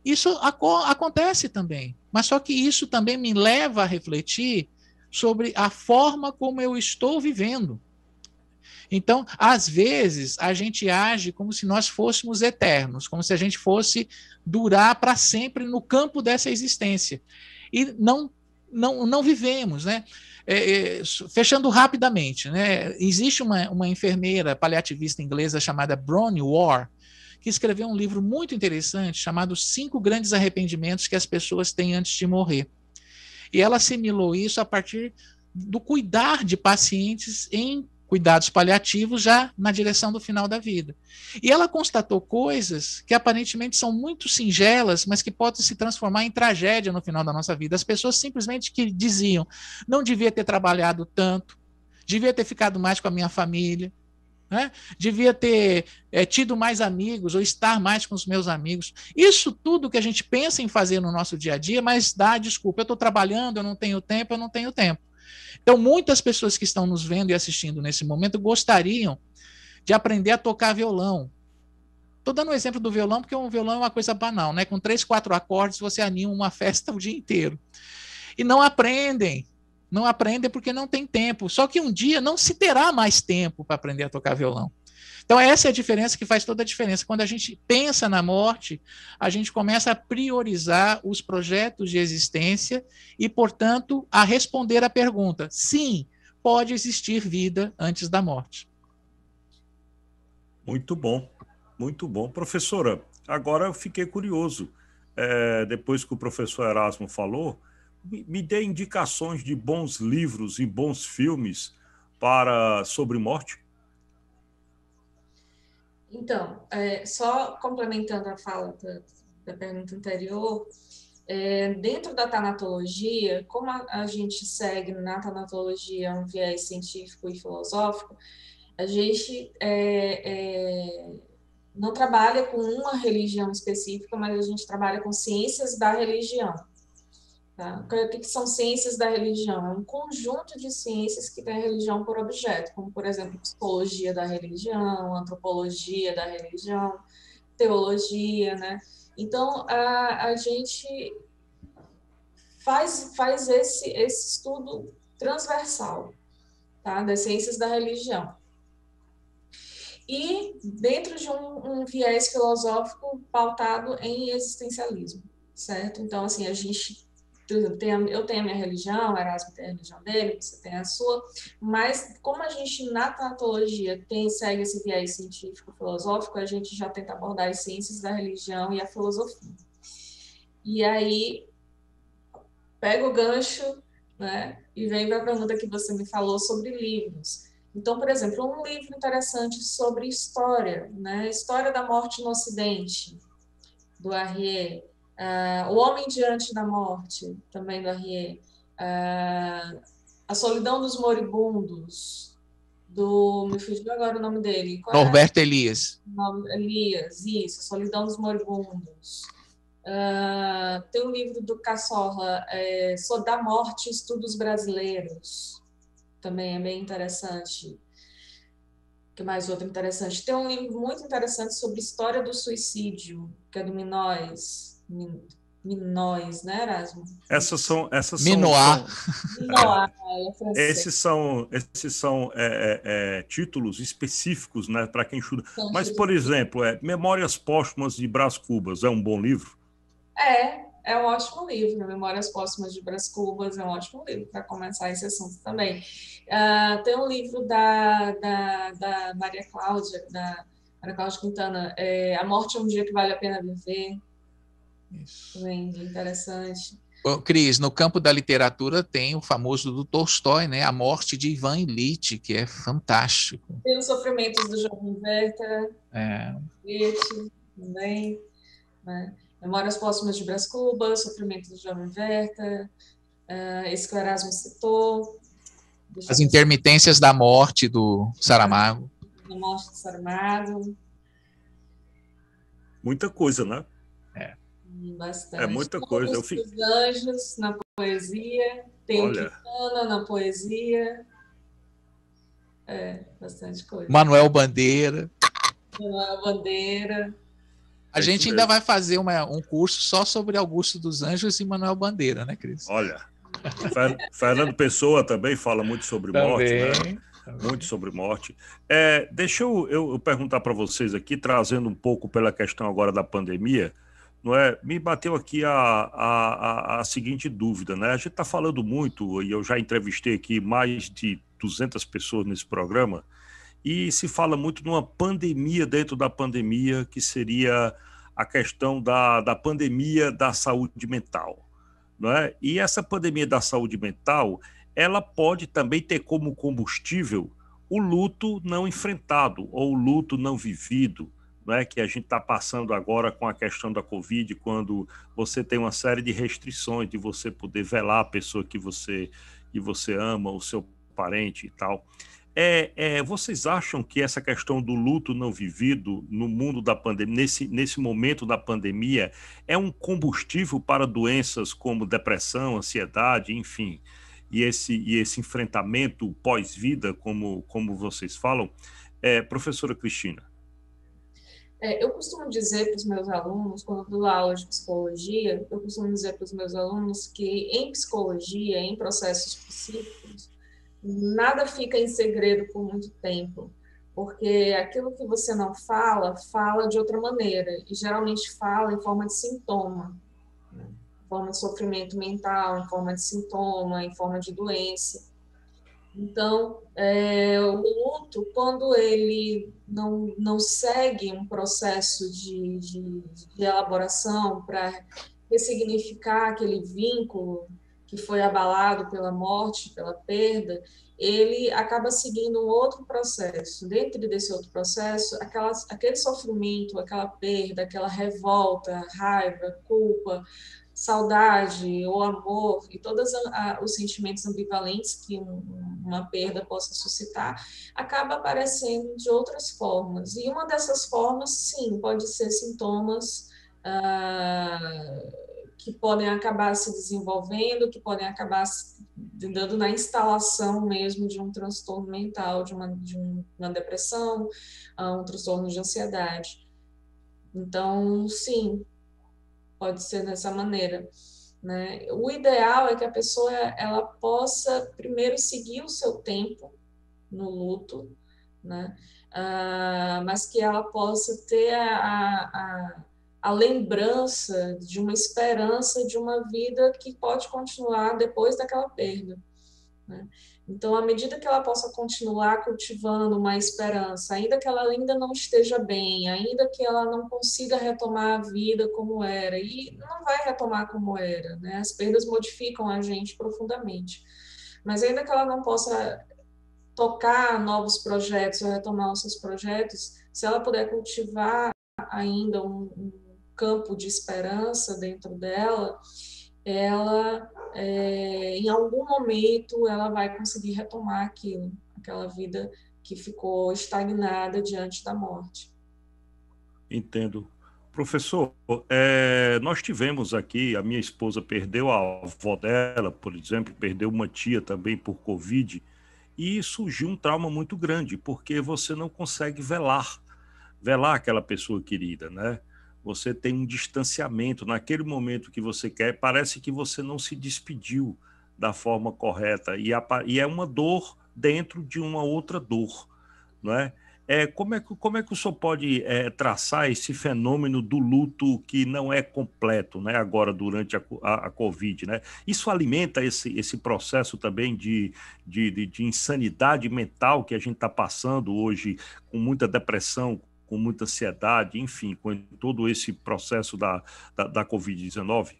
Isso acontece também. Mas só que isso também me leva a refletir sobre a forma como eu estou vivendo. Então, às vezes, a gente age como se nós fôssemos eternos, como se a gente fosse durar para sempre no campo dessa existência. E não vivemos, né? Fechando rapidamente, né? Existe uma enfermeira paliativista inglesa chamada Bronnie Ware, que escreveu um livro muito interessante chamado 5 Grandes Arrependimentos que as Pessoas Têm Antes de Morrer. E ela assimilou isso a partir do cuidar de pacientes em cuidados paliativos já na direção do final da vida. E ela constatou coisas que aparentemente são muito singelas, mas que podem se transformar em tragédia no final da nossa vida. As pessoas simplesmente que diziam, não devia ter trabalhado tanto, devia ter ficado mais com a minha família, né? Devia ter tido mais amigos ou estar mais com os meus amigos. Isso tudo que a gente pensa em fazer no nosso dia a dia, mas dá desculpa, eu estou trabalhando, eu não tenho tempo. Então, muitas pessoas que estão nos vendo e assistindo nesse momento gostariam de aprender a tocar violão. Estou dando um exemplo do violão, porque o violão é uma coisa banal, né? Com 3, 4 acordes, você anima uma festa o dia inteiro. E não aprendem porque não tem tempo. Só que um dia não se terá mais tempo para aprender a tocar violão. Então, essa é a diferença que faz toda a diferença. Quando a gente pensa na morte, a gente começa a priorizar os projetos de existência e, portanto, a responder à pergunta: sim, pode existir vida antes da morte. Muito bom, muito bom. Professora, agora eu fiquei curioso. Depois que o professor Erasmo falou, me dê indicações de bons livros e bons filmes sobre morte. Então, só complementando a fala da pergunta anterior, dentro da tanatologia, como a gente segue na tanatologia um viés científico e filosófico, a gente não trabalha com uma religião específica, mas a gente trabalha com ciências da religião. Tá? O que são ciências da religião? É um conjunto de ciências que tem a religião por objeto, como, por exemplo, psicologia da religião, antropologia da religião, teologia, né? Então, a gente faz esse estudo transversal, tá? Das ciências da religião. E dentro de um viés filosófico pautado em existencialismo, certo? Então, assim, a gente... eu tenho a minha religião, o Erasmo tem a religião dele, você tem a sua, mas como a gente na tanatologia segue esse viés científico-filosófico, a gente já tenta abordar as ciências da religião e a filosofia. E aí, pega o gancho, né, e vem para a pergunta que você me falou sobre livros. Então, por exemplo, um livro interessante sobre história, né, História da Morte no Ocidente, do Arriet, O Homem Diante da Morte, também do Arriet, A Solidão dos Moribundos, me fugiu agora o nome dele. Norberto Elias. Elias, isso, A Solidão dos Moribundos. Tem um livro do Cassorla, Da Morte, Estudos Brasileiros, também é bem interessante. O que mais outro interessante? Tem um livro muito interessante sobre história do suicídio, que é do Minois, né, Erasmo? Essas são Minois. Esses são títulos específicos, né, para quem estuda. Mas, por exemplo, Memórias Póstumas de Brás Cubas é um bom livro? É um ótimo livro. Memórias Póstumas de Brás Cubas é um ótimo livro para começar esse assunto também. Tem um livro da Maria Cláudia Quintana, A Morte é um Dia que Vale a Pena Viver. Isso. Bem interessante. Cris, no campo da literatura tem o famoso do Tolstói, né? A Morte de Ivan Ilitch, que é fantástico. Tem os Sofrimentos do Jovem Werther, Ilitch também, né? Memórias Póstumas de Brás Cubas, Sofrimentos do Jovem Werther, esse que o Erasmo citou. As Intermitências da Morte, do Saramago. A Morte do Saramago. Muita coisa, né? Bastante. É muita coisa. Os Anjos na poesia, tem o Quintana na poesia. Bastante coisa. Manuel Bandeira. A gente ainda vai fazer um curso só sobre Augusto dos Anjos e Manuel Bandeira, né, Cris? Olha, Fernando Pessoa também fala muito sobre morte, né? Muito sobre morte. Deixa eu perguntar para vocês aqui, trazendo um pouco pela questão agora da pandemia, não é? Me bateu aqui a seguinte dúvida, né? A gente está falando muito, e eu já entrevistei aqui mais de 200 pessoas nesse programa, e se fala muito numa pandemia dentro da pandemia, que seria a questão da pandemia da saúde mental, não é? E essa pandemia da saúde mental, ela pode também ter como combustível o luto não enfrentado ou o luto não vivido, né, que a gente está passando agora com a questão da Covid, quando você tem uma série de restrições de você poder velar a pessoa que você ama, o seu parente e tal. Vocês acham que essa questão do luto não vivido no mundo da pandemia, nesse momento da pandemia, é um combustível para doenças como depressão, ansiedade, enfim, e esse enfrentamento pós-vida, como vocês falam? Professora Cristina. Eu costumo dizer para os meus alunos, quando eu dou aula de psicologia, eu costumo dizer para os meus alunos que em psicologia, em processos psíquicos, nada fica em segredo por muito tempo, porque aquilo que você não fala, fala de outra maneira, e geralmente fala em forma de sintoma, né? Em forma de sofrimento mental, em forma de sintoma, em forma de doença. Então, o luto, quando ele não segue um processo de elaboração para ressignificar aquele vínculo que foi abalado pela morte, pela perda, ele acaba seguindo um outro processo. Dentro desse outro processo, aquele sofrimento, aquela perda, aquela revolta, raiva, culpa, saudade, o amor e todos os sentimentos ambivalentes que uma perda possa suscitar, acaba aparecendo de outras formas. E uma dessas formas, sim, pode ser sintomas que podem acabar se desenvolvendo, que podem acabar dando na instalação mesmo de um transtorno mental, de uma depressão, um transtorno de ansiedade. Então, sim, pode ser dessa maneira, né? O ideal é que a pessoa ela possa primeiro seguir o seu tempo no luto, né? Mas que ela possa ter a lembrança de uma esperança de uma vida que pode continuar depois daquela perda, né? Então, à medida que ela possa continuar cultivando uma esperança, ainda que ela ainda não esteja bem, ainda que ela não consiga retomar a vida como era, e não vai retomar como era, né? As perdas modificam a gente profundamente. Mas ainda que ela não possa tocar novos projetos ou retomar os seus projetos, se ela puder cultivar ainda um campo de esperança dentro dela, ela, em algum momento, ela vai conseguir retomar aquela vida que ficou estagnada diante da morte. Entendo. Professor, nós tivemos aqui, a minha esposa perdeu a avó dela, por exemplo, perdeu uma tia também por Covid, e surgiu um trauma muito grande, porque você não consegue velar aquela pessoa querida, né? Você tem um distanciamento. Naquele momento que você quer, parece que você não se despediu da forma correta. E é uma dor dentro de uma outra dor, não é? Como é que o senhor pode traçar esse fenômeno do luto que não é completo, né, agora durante a Covid, né? Isso alimenta esse processo também de insanidade mental que a gente está passando hoje, com muita depressão, com muita ansiedade, enfim, com todo esse processo da Covid-19?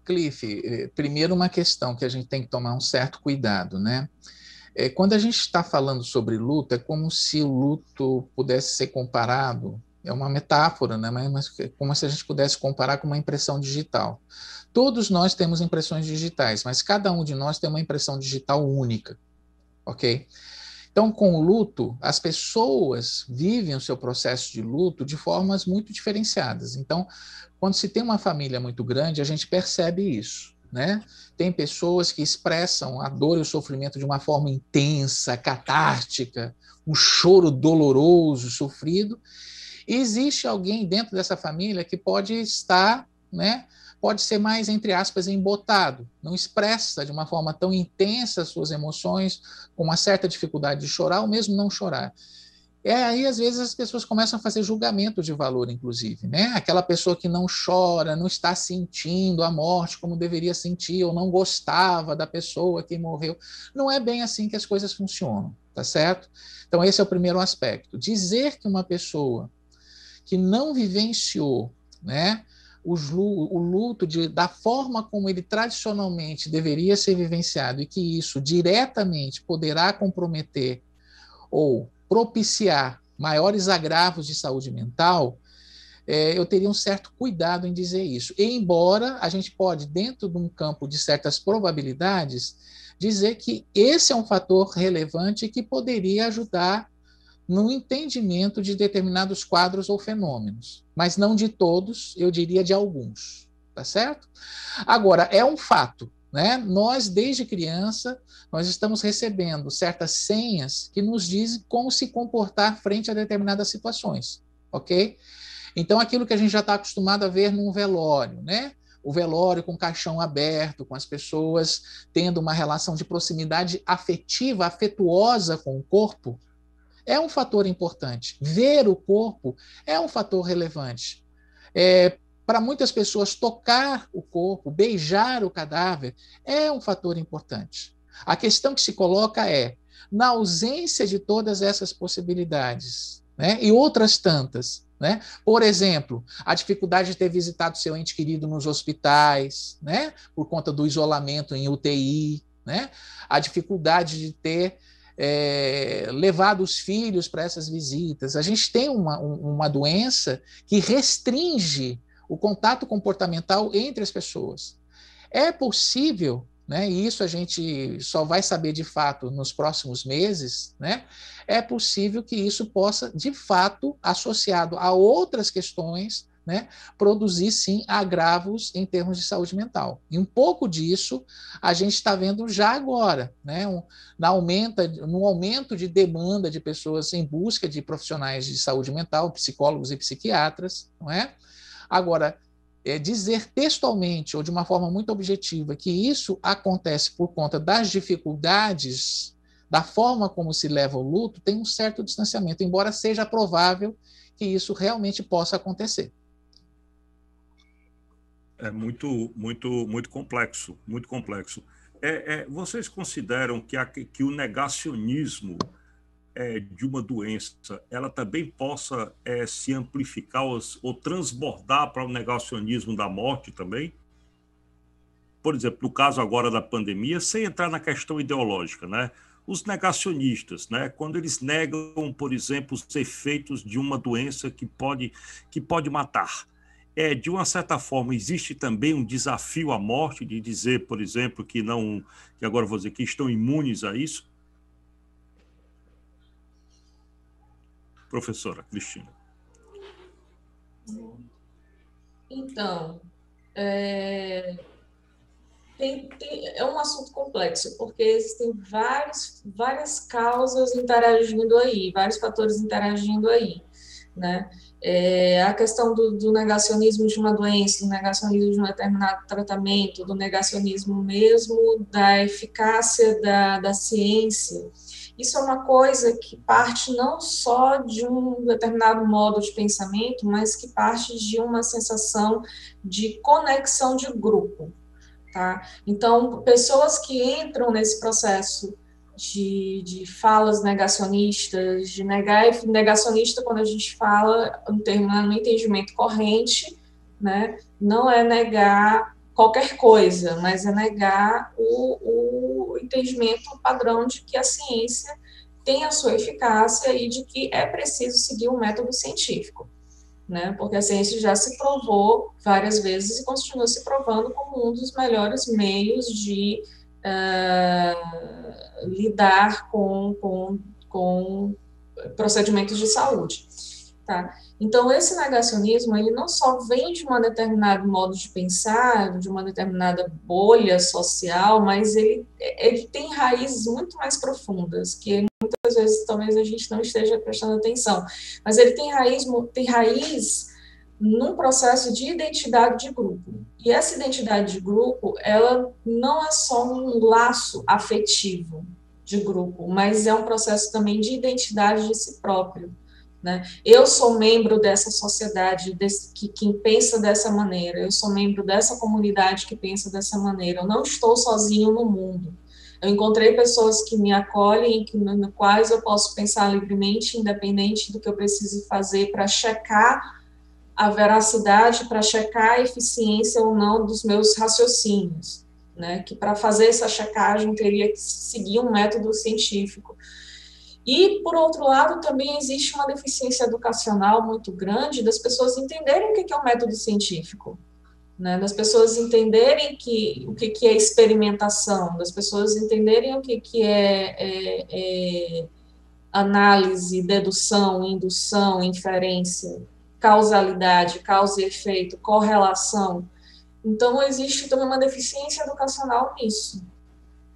Cliff, primeiro uma questão que a gente tem que tomar um certo cuidado, né? Quando a gente está falando sobre luto, é como se o luto pudesse ser comparado, é uma metáfora, né? Mas como se a gente pudesse comparar com uma impressão digital. Todos nós temos impressões digitais, mas cada um de nós tem uma impressão digital única, ok? Então, com o luto, as pessoas vivem o seu processo de luto de formas muito diferenciadas. Então, quando se tem uma família muito grande, a gente percebe isso, né? Tem pessoas que expressam a dor e o sofrimento de uma forma intensa, catártica, um choro doloroso, sofrido. E existe alguém dentro dessa família que pode estar, né? Pode ser mais, entre aspas, embotado, não expressa de uma forma tão intensa as suas emoções, com uma certa dificuldade de chorar, ou mesmo não chorar. Aí, às vezes, as pessoas começam a fazer julgamento de valor, inclusive, né? Aquela pessoa que não chora, não está sentindo a morte como deveria sentir, ou não gostava da pessoa que morreu. Não é bem assim que as coisas funcionam, tá certo? Então, esse é o primeiro aspecto. Dizer que uma pessoa que não vivenciou, né, o luto da forma como ele tradicionalmente deveria ser vivenciado, e que isso diretamente poderá comprometer ou propiciar maiores agravos de saúde mental, eu teria um certo cuidado em dizer isso. E embora a gente pode, dentro de um campo de certas probabilidades, dizer que esse é um fator relevante que poderia ajudar no entendimento de determinados quadros ou fenômenos, mas não de todos, eu diria de alguns, tá certo? Agora, é um fato, né? Nós, desde criança, nós estamos recebendo certas senhas que nos dizem como se comportar frente a determinadas situações, ok? Então, aquilo que a gente já está acostumado a ver num velório, né? O velório com o caixão aberto, com as pessoas tendo uma relação de proximidade afetiva, afetuosa com o corpo, é um fator importante. Ver o corpo é um fator relevante. Para muitas pessoas, tocar o corpo, beijar o cadáver, é um fator importante. A questão que se coloca é, na ausência de todas essas possibilidades, né, e outras tantas, né, por exemplo, a dificuldade de ter visitado seu ente querido nos hospitais, né, por conta do isolamento em UTI, né, a dificuldade de ter levado os filhos para essas visitas. A gente tem uma doença que restringe o contato comportamental entre as pessoas. É possível, né, e isso a gente só vai saber de fato nos próximos meses, né, é possível que isso possa, de fato, associado a outras questões, né, produzir, sim, agravos em termos de saúde mental. E um pouco disso a gente está vendo já agora, né, no aumento de demanda de pessoas em busca de profissionais de saúde mental, psicólogos e psiquiatras, não é? Agora, dizer textualmente ou de uma forma muito objetiva que isso acontece por conta das dificuldades, da forma como se leva o luto, tem um certo distanciamento, embora seja provável que isso realmente possa acontecer. É muito complexo, muito complexo. Vocês consideram que o negacionismo de uma doença, ela também possa se amplificar ou transbordar para o negacionismo da morte também? Por exemplo, no caso agora da pandemia, sem entrar na questão ideológica, né? Os negacionistas, né? Quando eles negam, por exemplo, os efeitos de uma doença que pode matar. De uma certa forma, existe também um desafio à morte de dizer, por exemplo, que agora vou dizer, que estão imunes a isso? Professora Cristina. Então, é um assunto complexo, porque existem várias causas interagindo aí, vários fatores interagindo aí, né? A questão do negacionismo de uma doença, do negacionismo de um determinado tratamento, do negacionismo mesmo da eficácia da ciência. Isso é uma coisa que parte não só de um determinado modo de pensamento, mas que parte de uma sensação de conexão de grupo, tá? Então, pessoas que entram nesse processo de falas negacionistas, de negacionista, quando a gente fala no entendimento corrente, né, não é negar qualquer coisa, mas é negar o entendimento padrão de que a ciência tem a sua eficácia e de que é preciso seguir um método científico, né, porque a ciência já se provou várias vezes e continua se provando como um dos melhores meios de lidar com procedimentos de saúde, tá? Então, esse negacionismo, ele não só vem de um determinado modo de pensar, de uma determinada bolha social, mas ele tem raízes muito mais profundas, que muitas vezes talvez a gente não esteja prestando atenção, mas ele tem raiz num processo de identidade de grupo. E essa identidade de grupo, ela não é só um laço afetivo de grupo, mas é um processo também de identidade de si próprio, né? Eu sou membro dessa sociedade que pensa dessa maneira, eu sou membro dessa comunidade que pensa dessa maneira, eu não estou sozinho no mundo. Eu encontrei pessoas que me acolhem, no quais eu posso pensar livremente, independente do que eu precise fazer para checar a veracidade, para checar a eficiência ou não dos meus raciocínios, né? Que para fazer essa checagem teria que seguir um método científico. E, por outro lado, também existe uma deficiência educacional muito grande das pessoas entenderem o que é um método científico, né? Das pessoas entenderem o que é experimentação, das pessoas entenderem o que é análise, dedução, indução, inferência, causalidade, causa e efeito, correlação. Então, existe também uma deficiência educacional nisso.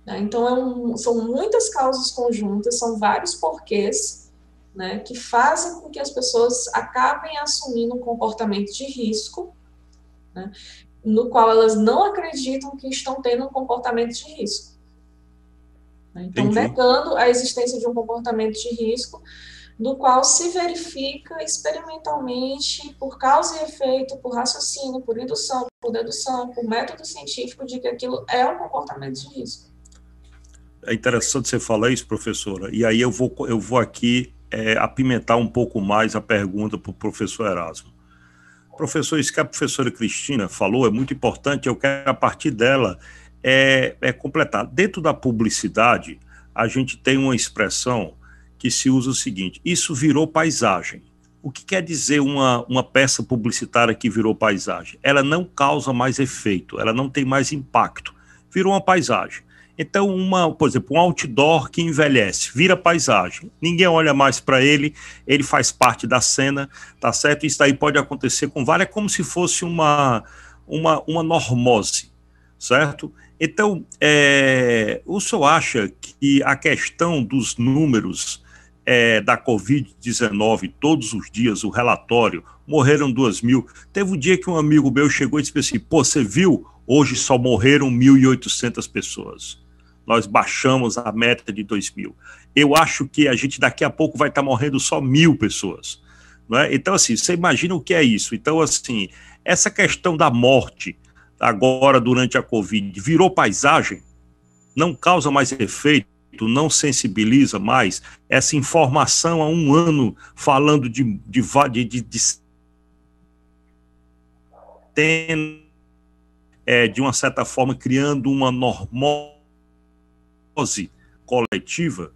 Então, são muitas causas conjuntas, são vários porquês, né, que fazem com que as pessoas acabem assumindo um comportamento de risco, né, no qual elas não acreditam que estão tendo um comportamento de risco. Então, negando a existência de um comportamento de risco, do qual se verifica experimentalmente, por causa e efeito, por raciocínio, por indução, por dedução, por método científico, de que aquilo é um comportamento de risco. É interessante você falar isso, professora, e aí eu vou aqui apimentar um pouco mais a pergunta para o professor Erasmo. Professor, isso que a professora Cristina falou é muito importante, eu quero, a partir dela, completar. Dentro da publicidade, a gente tem uma expressão que se usa o seguinte: isso virou paisagem. O que quer dizer uma peça publicitária que virou paisagem? Ela não causa mais efeito, ela não tem mais impacto, virou uma paisagem. Então, por exemplo, um outdoor que envelhece, vira paisagem. Ninguém olha mais para ele, ele faz parte da cena, tá certo? Isso aí pode acontecer com várias, como se fosse uma normose, certo? Então, o senhor acha que a questão dos números da Covid-19, todos os dias, o relatório, morreram 2.000. Teve um dia que um amigo meu chegou e disse assim: pô, você viu? Hoje só morreram 1.800 pessoas. Nós baixamos a meta de 2.000. Eu acho que a gente daqui a pouco vai estar morrendo só 1.000 pessoas. Não é? Então, assim, você imagina o que é isso. Então, assim, essa questão da morte agora durante a Covid virou paisagem, não causa mais efeito, não sensibiliza mais. Essa informação há um ano falando de uma certa forma, criando uma normose coletiva?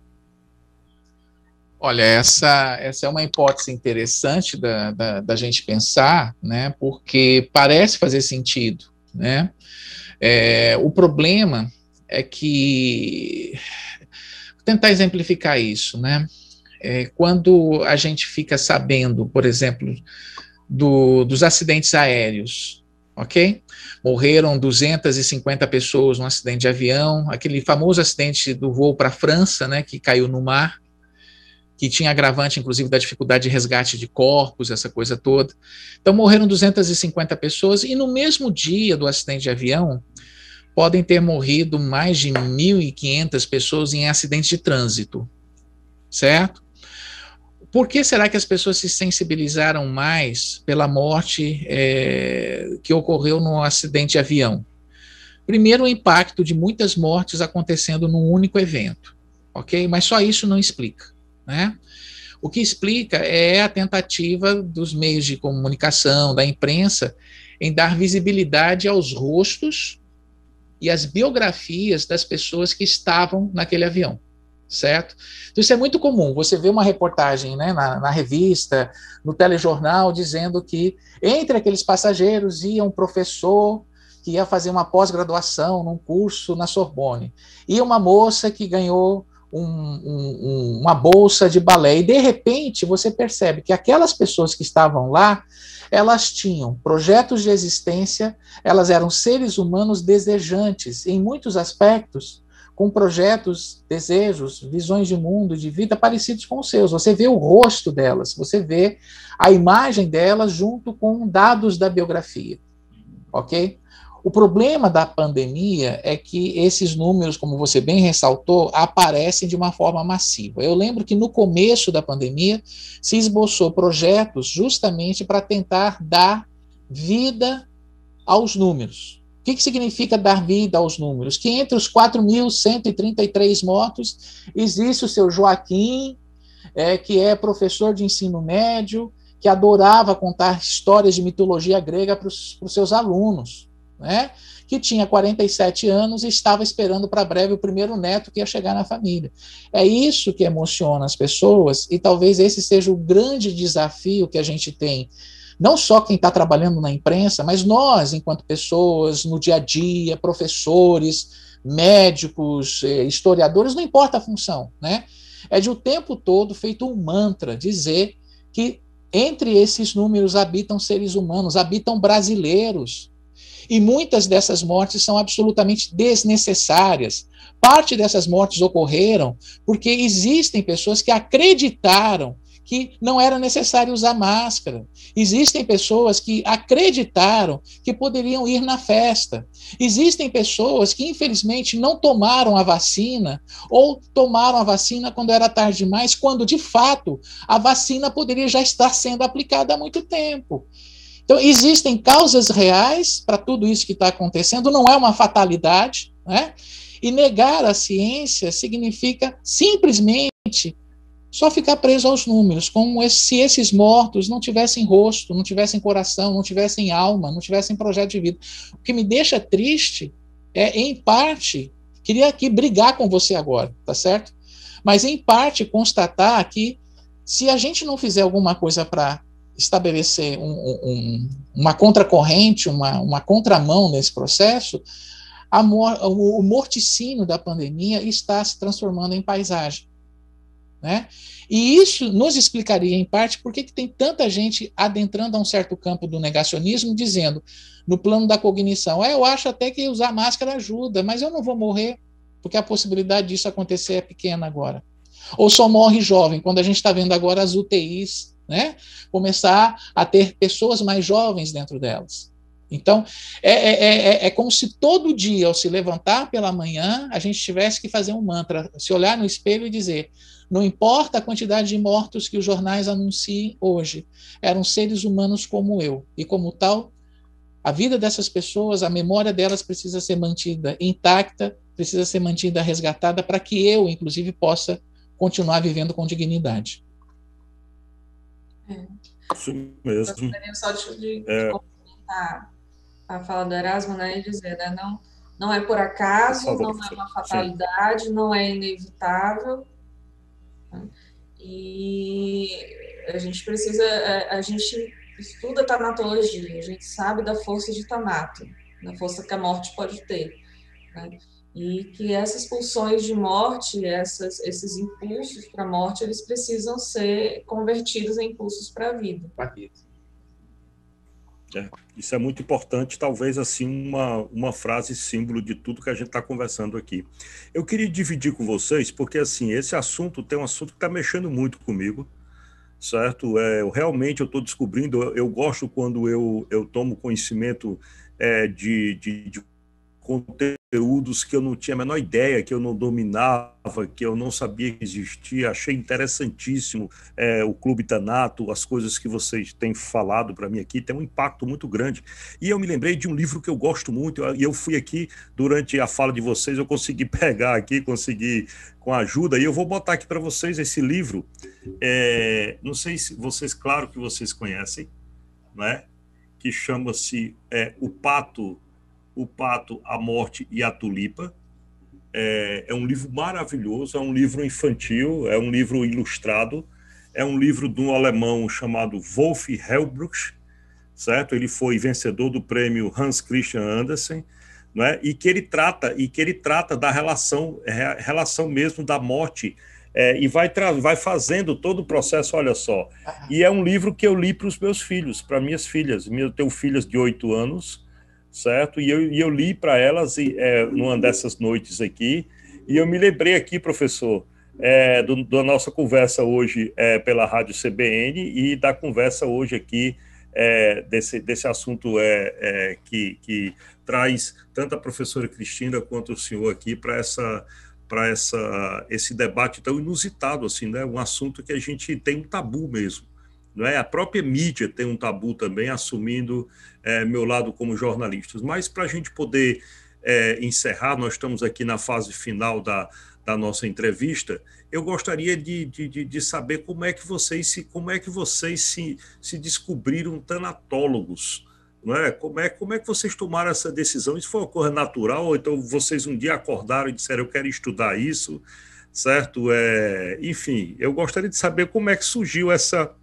Olha, essa é uma hipótese interessante da gente pensar, né, porque parece fazer sentido, né? O problema é que, vou tentar exemplificar isso, né? Quando a gente fica sabendo, por exemplo, dos acidentes aéreos, ok? Morreram 250 pessoas num acidente de avião, aquele famoso acidente do voo para a França, né, que caiu no mar, que tinha agravante, inclusive, da dificuldade de resgate de corpos, essa coisa toda. Então, morreram 250 pessoas, e no mesmo dia do acidente de avião, podem ter morrido mais de 1.500 pessoas em acidentes de trânsito, certo? Por que será que as pessoas se sensibilizaram mais pela morte que ocorreu no acidente de avião? Primeiro, o impacto de muitas mortes acontecendo num único evento, ok? Mas só isso não explica, né? O que explica é a tentativa dos meios de comunicação, da imprensa, em dar visibilidade aos rostos e às biografias das pessoas que estavam naquele avião. Certo? Então, isso é muito comum. Você vê uma reportagem, né, na revista, no telejornal, dizendo que entre aqueles passageiros ia um professor que ia fazer uma pós-graduação num curso na Sorbonne, e uma moça que ganhou uma bolsa de balé, e de repente você percebe que aquelas pessoas que estavam lá, elas tinham projetos de existência, elas eram seres humanos desejantes, em muitos aspectos, com projetos, desejos, visões de mundo, de vida parecidos com os seus. Você vê o rosto delas, você vê a imagem delas junto com dados da biografia, ok? O problema da pandemia é que esses números, como você bem ressaltou, aparecem de uma forma massiva. Eu lembro que no começo da pandemia se esboçou projetos justamente para tentar dar vida aos números. O que significa dar vida aos números? Que entre os 4.133 mortos, existe o seu Joaquim, que é professor de ensino médio, que adorava contar histórias de mitologia grega para os seus alunos, né? Que tinha 47 anos e estava esperando para breve o primeiro neto que ia chegar na família. É isso que emociona as pessoas, e talvez esse seja o grande desafio que a gente tem, não só quem está trabalhando na imprensa, mas nós, enquanto pessoas, no dia a dia, professores, médicos, historiadores, não importa a função, né? É de o tempo todo feito um mantra dizer que entre esses números habitam seres humanos, habitam brasileiros. E muitas dessas mortes são absolutamente desnecessárias. Parte dessas mortes ocorreram porque existem pessoas que acreditaram que não era necessário usar máscara. Existem pessoas que acreditaram que poderiam ir na festa. Existem pessoas que, infelizmente, não tomaram a vacina ou tomaram a vacina quando era tarde demais, quando, de fato, a vacina poderia já estar sendo aplicada há muito tempo. Então, existem causas reais para tudo isso que está acontecendo, não é uma fatalidade, né? E negar a ciência significa simplesmente só ficar preso aos números, como se esses mortos não tivessem rosto, não tivessem coração, não tivessem alma, não tivessem projeto de vida. O que me deixa triste é, em parte, queria aqui brigar com você agora, tá certo? Mas, em parte, constatar que se a gente não fizer alguma coisa para estabelecer uma contracorrente, uma contramão nesse processo, o morticínio da pandemia está se transformando em paisagem. Né? E isso nos explicaria, em parte, por que tem tanta gente adentrando a um certo campo do negacionismo, dizendo, no plano da cognição, eu acho até que usar máscara ajuda, mas eu não vou morrer, porque a possibilidade disso acontecer é pequena agora. Ou só morre jovem, quando a gente está vendo agora as UTIs, né? Começar a ter pessoas mais jovens dentro delas. Então, é como se todo dia, ao se levantar pela manhã, a gente tivesse que fazer um mantra, se olhar no espelho e dizer, não importa a quantidade de mortos que os jornais anunciem hoje, eram seres humanos como eu, e como tal, a vida dessas pessoas, a memória delas precisa ser mantida intacta, precisa ser mantida resgatada, para que eu, inclusive, possa continuar vivendo com dignidade. Isso mesmo. Eu gostaria só de complementar a fala do Erasmo, né, e dizer, né, não é por acaso, por favor, não é uma fatalidade, sim, não é inevitável, né? E a gente precisa, a gente estuda tanatologia, a gente sabe da força de Thanato, da força que a morte pode ter, né? E que essas pulsões de morte, esses impulsos para a morte, eles precisam ser convertidos em impulsos para a vida. Isso é muito importante, talvez assim uma frase símbolo de tudo que a gente está conversando aqui. Eu queria dividir com vocês, porque assim, esse assunto tem um assunto que está mexendo muito comigo, certo? Realmente eu estou descobrindo, eu gosto quando eu tomo conhecimento de conteúdos que eu não tinha a menor ideia, que eu não dominava, que eu não sabia que existia. Achei interessantíssimo o Clube Thanato, as coisas que vocês têm falado para mim aqui, tem um impacto muito grande. E eu me lembrei de um livro que eu gosto muito, e eu fui aqui, durante a fala de vocês, eu consegui pegar aqui, consegui com a ajuda, e eu vou botar aqui para vocês esse livro, não sei se vocês, claro que vocês conhecem, né? Que chama-se O Pato, a Morte e a Tulipa. É um livro maravilhoso, é um livro infantil, é um livro ilustrado, é um livro de um alemão chamado Wolf Hellbrüch, certo? Ele foi vencedor do prêmio Hans Christian Andersen, não é? E que ele trata da relação mesmo da morte, e vai fazendo todo o processo, olha só. E é um livro que eu li para os meus filhos, para minhas filhas. Eu tenho filhas de 8 anos, certo? E eu li para elas numa dessas noites aqui, e eu me lembrei aqui, professor, da nossa conversa hoje pela Rádio CBN e da conversa hoje aqui desse assunto que traz tanto a professora Cristina quanto o senhor aqui para esse debate tão inusitado, assim, né? Um assunto que a gente tem um tabu mesmo. Não é? A própria mídia tem um tabu também, assumindo meu lado como jornalista. Mas para a gente poder encerrar, nós estamos aqui na fase final da nossa entrevista, eu gostaria de saber como é que vocês se descobriram tanatólogos, não é? Como é que vocês tomaram essa decisão? Isso foi uma coisa natural, ou então vocês um dia acordaram e disseram, eu quero estudar isso, certo? Enfim, eu gostaria de saber como é que surgiu essa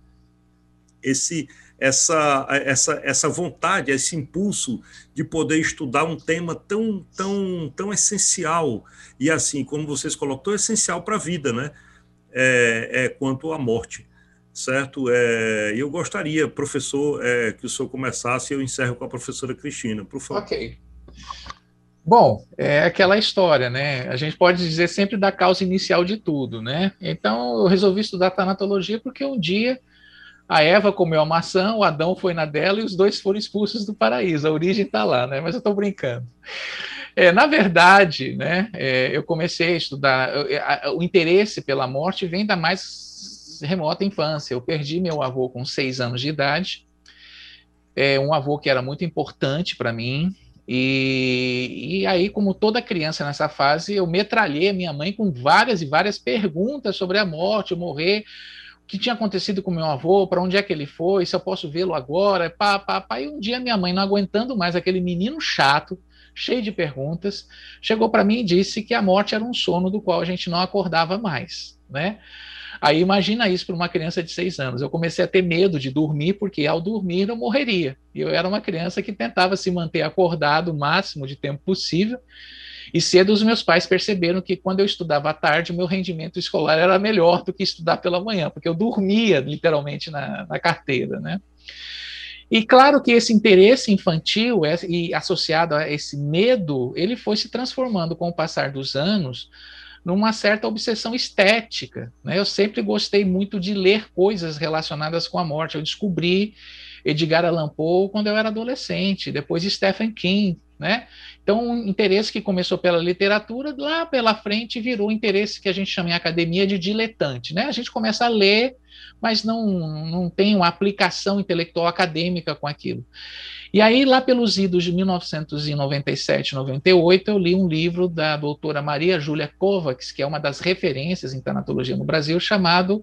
vontade, esse impulso de poder estudar um tema tão essencial e, assim, como vocês colocam, tão essencial para a vida, né? Quanto à morte, certo? Eu gostaria, professor, que o senhor começasse e eu encerro com a professora Cristina, por favor. Ok. Bom, é aquela história, né? A gente pode dizer sempre da causa inicial de tudo, né? Então, eu resolvi estudar tanatologia porque um dia a Eva comeu a maçã, o Adão foi na dela e os dois foram expulsos do paraíso. A origem está lá, né? Mas eu estou brincando. Na verdade, né, eu comecei a estudar. O interesse pela morte vem da mais remota infância. Eu perdi meu avô com 6 anos de idade. Um avô que era muito importante para mim. E aí, como toda criança nessa fase, eu metralhei a minha mãe com várias e várias perguntas sobre a morte, o morrer, o que tinha acontecido com meu avô, para onde é que ele foi, se eu posso vê-lo agora, E um dia minha mãe, não aguentando mais aquele menino chato, cheio de perguntas, chegou para mim e disse que a morte era um sono do qual a gente não acordava mais, né? Aí imagina isso para uma criança de 6 anos. Eu comecei a ter medo de dormir, porque ao dormir eu morreria. E eu era uma criança que tentava se manter acordado o máximo de tempo possível. E cedo os meus pais perceberam que quando eu estudava à tarde, o meu rendimento escolar era melhor do que estudar pela manhã, porque eu dormia literalmente na carteira, né? E claro que esse interesse infantil e associado a esse medo, ele foi se transformando com o passar dos anos numa certa obsessão estética, né? Eu sempre gostei muito de ler coisas relacionadas com a morte. Eu descobri Edgar Allan Poe quando eu era adolescente, depois Stephen King, né? Então, um interesse que começou pela literatura, lá pela frente virou um interesse que a gente chama em academia de diletante, né? A gente começa a ler, mas não tem uma aplicação intelectual acadêmica com aquilo. E aí, lá pelos idos de 1997, 98, eu li um livro da doutora Maria Júlia Kovacs, que é uma das referências em tanatologia no Brasil, chamado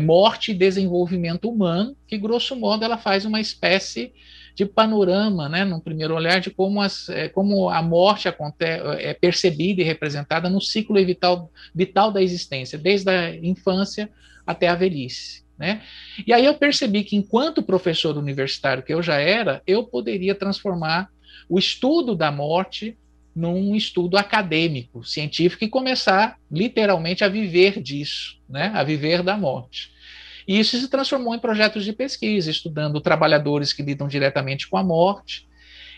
Morte e Desenvolvimento Humano, que, grosso modo, ela faz uma espécie de panorama, né, no primeiro olhar, de como a morte é percebida e representada no ciclo vital da existência, desde a infância até a velhice, né? E aí eu percebi que, enquanto professor universitário que eu já era, eu poderia transformar o estudo da morte num estudo acadêmico, científico, e começar, literalmente, a viver disso, né? A viver da morte. E isso se transformou em projetos de pesquisa, estudando trabalhadores que lidam diretamente com a morte,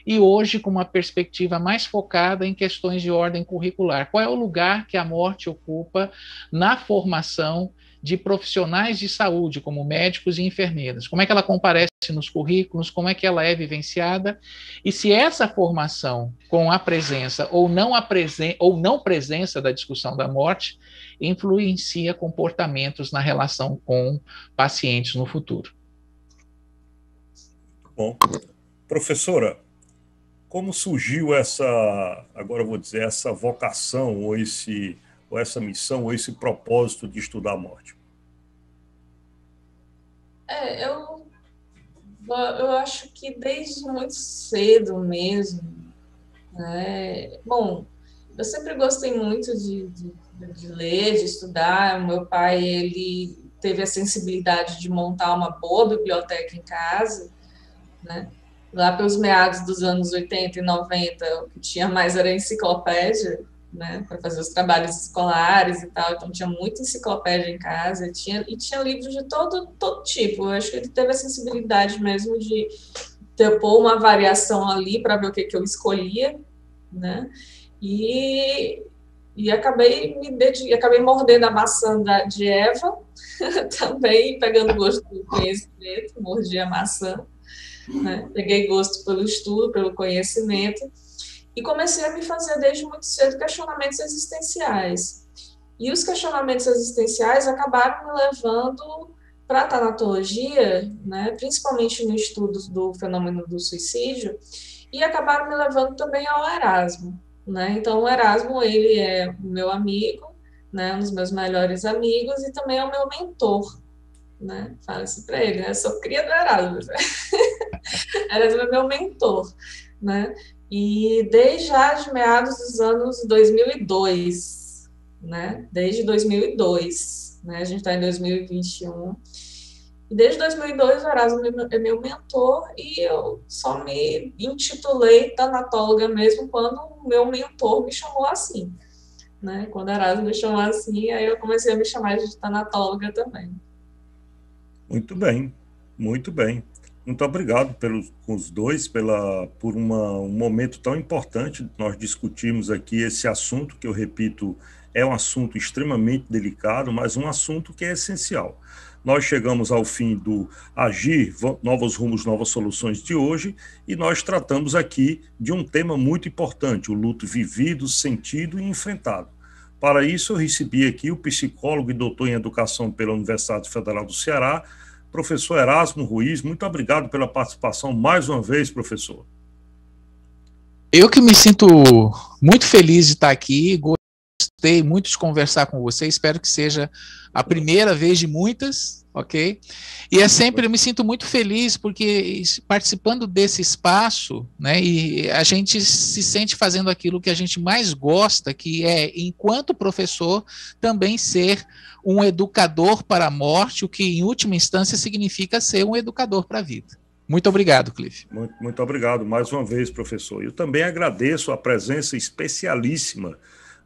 e hoje com uma perspectiva mais focada em questões de ordem curricular. Qual é o lugar que a morte ocupa na formação de profissionais de saúde, como médicos e enfermeiras? Como é que ela comparece nos currículos, como é que ela é vivenciada, e se essa formação, com a presença ou não presença da discussão da morte, influencia comportamentos na relação com pacientes no futuro. Bom, professora, como surgiu agora eu vou dizer, essa vocação, ou essa missão, ou esse propósito de estudar a morte? Eu acho que desde muito cedo mesmo, né? Bom, eu sempre gostei muito de ler, de estudar. O meu pai, ele teve a sensibilidade de montar uma boa biblioteca em casa, né? Lá pelos meados dos anos 80 e 90, o que tinha mais era enciclopédia, né, para fazer os trabalhos escolares e tal. Então tinha muita enciclopédia em casa, e tinha livros de todo tipo. Eu acho que ele teve a sensibilidade mesmo de pôr uma variação ali para ver o que eu escolhia, né? E acabei mordendo a maçã de Eva, também pegando gosto do conhecimento, mordi a maçã, né? Peguei gosto pelo estudo, pelo conhecimento, e comecei a me fazer desde muito cedo questionamentos existenciais. E os questionamentos existenciais acabaram me levando para a tanatologia, né, principalmente no estudo do fenômeno do suicídio, e acabaram me levando também ao Erasmo, né? Então, o Erasmo, ele é o meu amigo, né, um dos meus melhores amigos e também é o meu mentor, né? Falo isso para ele, né? Eu sou cria do Erasmus. Erasmus é meu mentor, né? E desde já de meados dos anos 2002, né? Desde 2002, né? A gente está em 2021. E desde 2002 o Erasmus é meu mentor e eu só me intitulei tanatóloga mesmo quando o meu mentor me chamou assim, né? Quando o Erasmus me chamou assim, aí eu comecei a me chamar de tanatóloga também. Muito bem, muito bem. Muito obrigado com os dois por um momento tão importante. Nós discutimos aqui esse assunto, que eu repito, é um assunto extremamente delicado, mas um assunto que é essencial. Nós chegamos ao fim do Agir, Novos Rumos, Novas Soluções de hoje, e nós tratamos aqui de um tema muito importante, o luto vivido, sentido e enfrentado. Para isso, eu recebi aqui o psicólogo e doutor em educação pela Universidade Federal do Ceará, professor Erasmo Ruiz. Muito obrigado pela participação mais uma vez, professor. Eu que me sinto muito feliz de estar aqui, gostei muito de conversar com você, espero que seja a primeira vez de muitas, ok? E eu me sinto muito feliz porque participando desse espaço, né, e a gente se sente fazendo aquilo que a gente mais gosta, que é, enquanto professor, também ser um educador para a morte, o que em última instância significa ser um educador para a vida. Muito obrigado, Cliff. Muito obrigado mais uma vez, professor. Eu também agradeço a presença especialíssima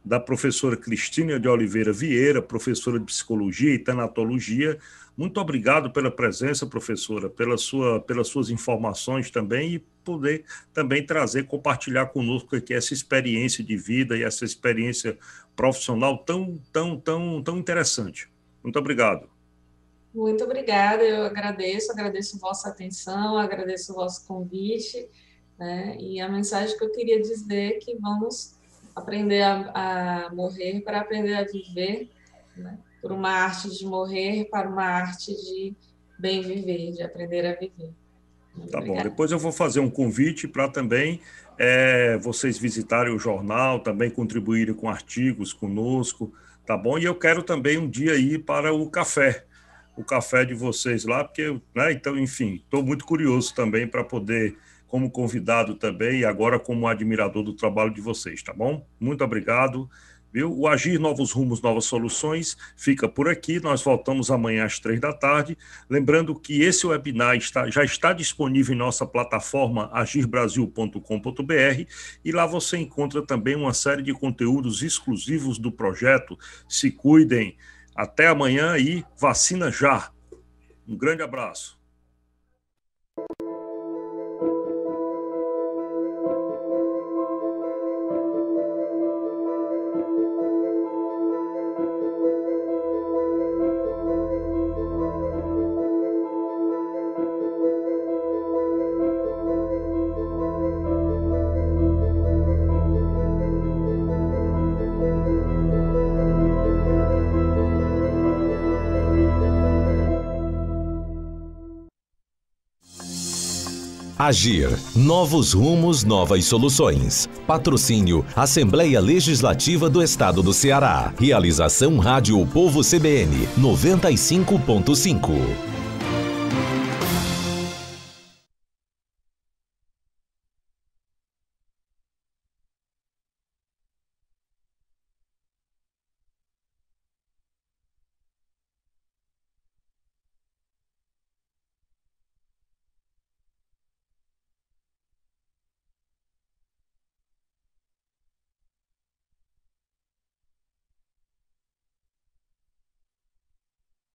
da professora Cristina de Oliveira Vieira, professora de Psicologia e Tanatologia. Muito obrigado pela presença, professora, pelas suas informações também e poder também compartilhar conosco aqui essa experiência de vida e essa experiência profissional tão interessante. Muito obrigado. Muito obrigada, eu agradeço a vossa atenção, agradeço o vosso convite, né? E a mensagem que eu queria dizer é que vamos aprender a morrer para aprender a viver, né? Por uma arte de morrer para uma arte de bem viver, de aprender a viver. Tá bom, depois eu vou fazer um convite para também vocês visitarem o jornal, também contribuírem com artigos conosco, tá bom? E eu quero também um dia ir para o café de vocês lá, porque, né, então, enfim, estou muito curioso também para poder, como convidado também, e agora como admirador do trabalho de vocês, tá bom? Muito obrigado. Viu? O Agir Novos Rumos, Novas Soluções fica por aqui. Nós voltamos amanhã às 15h. Lembrando que esse webinar já está disponível em nossa plataforma agirbrasil.com.br e lá você encontra também uma série de conteúdos exclusivos do projeto. Se cuidem. Até amanhã e vacina já. Um grande abraço. Agir, Novos Rumos, Novas Soluções. Patrocínio, Assembleia Legislativa do Estado do Ceará. Realização Rádio Povo CBN, 95.5.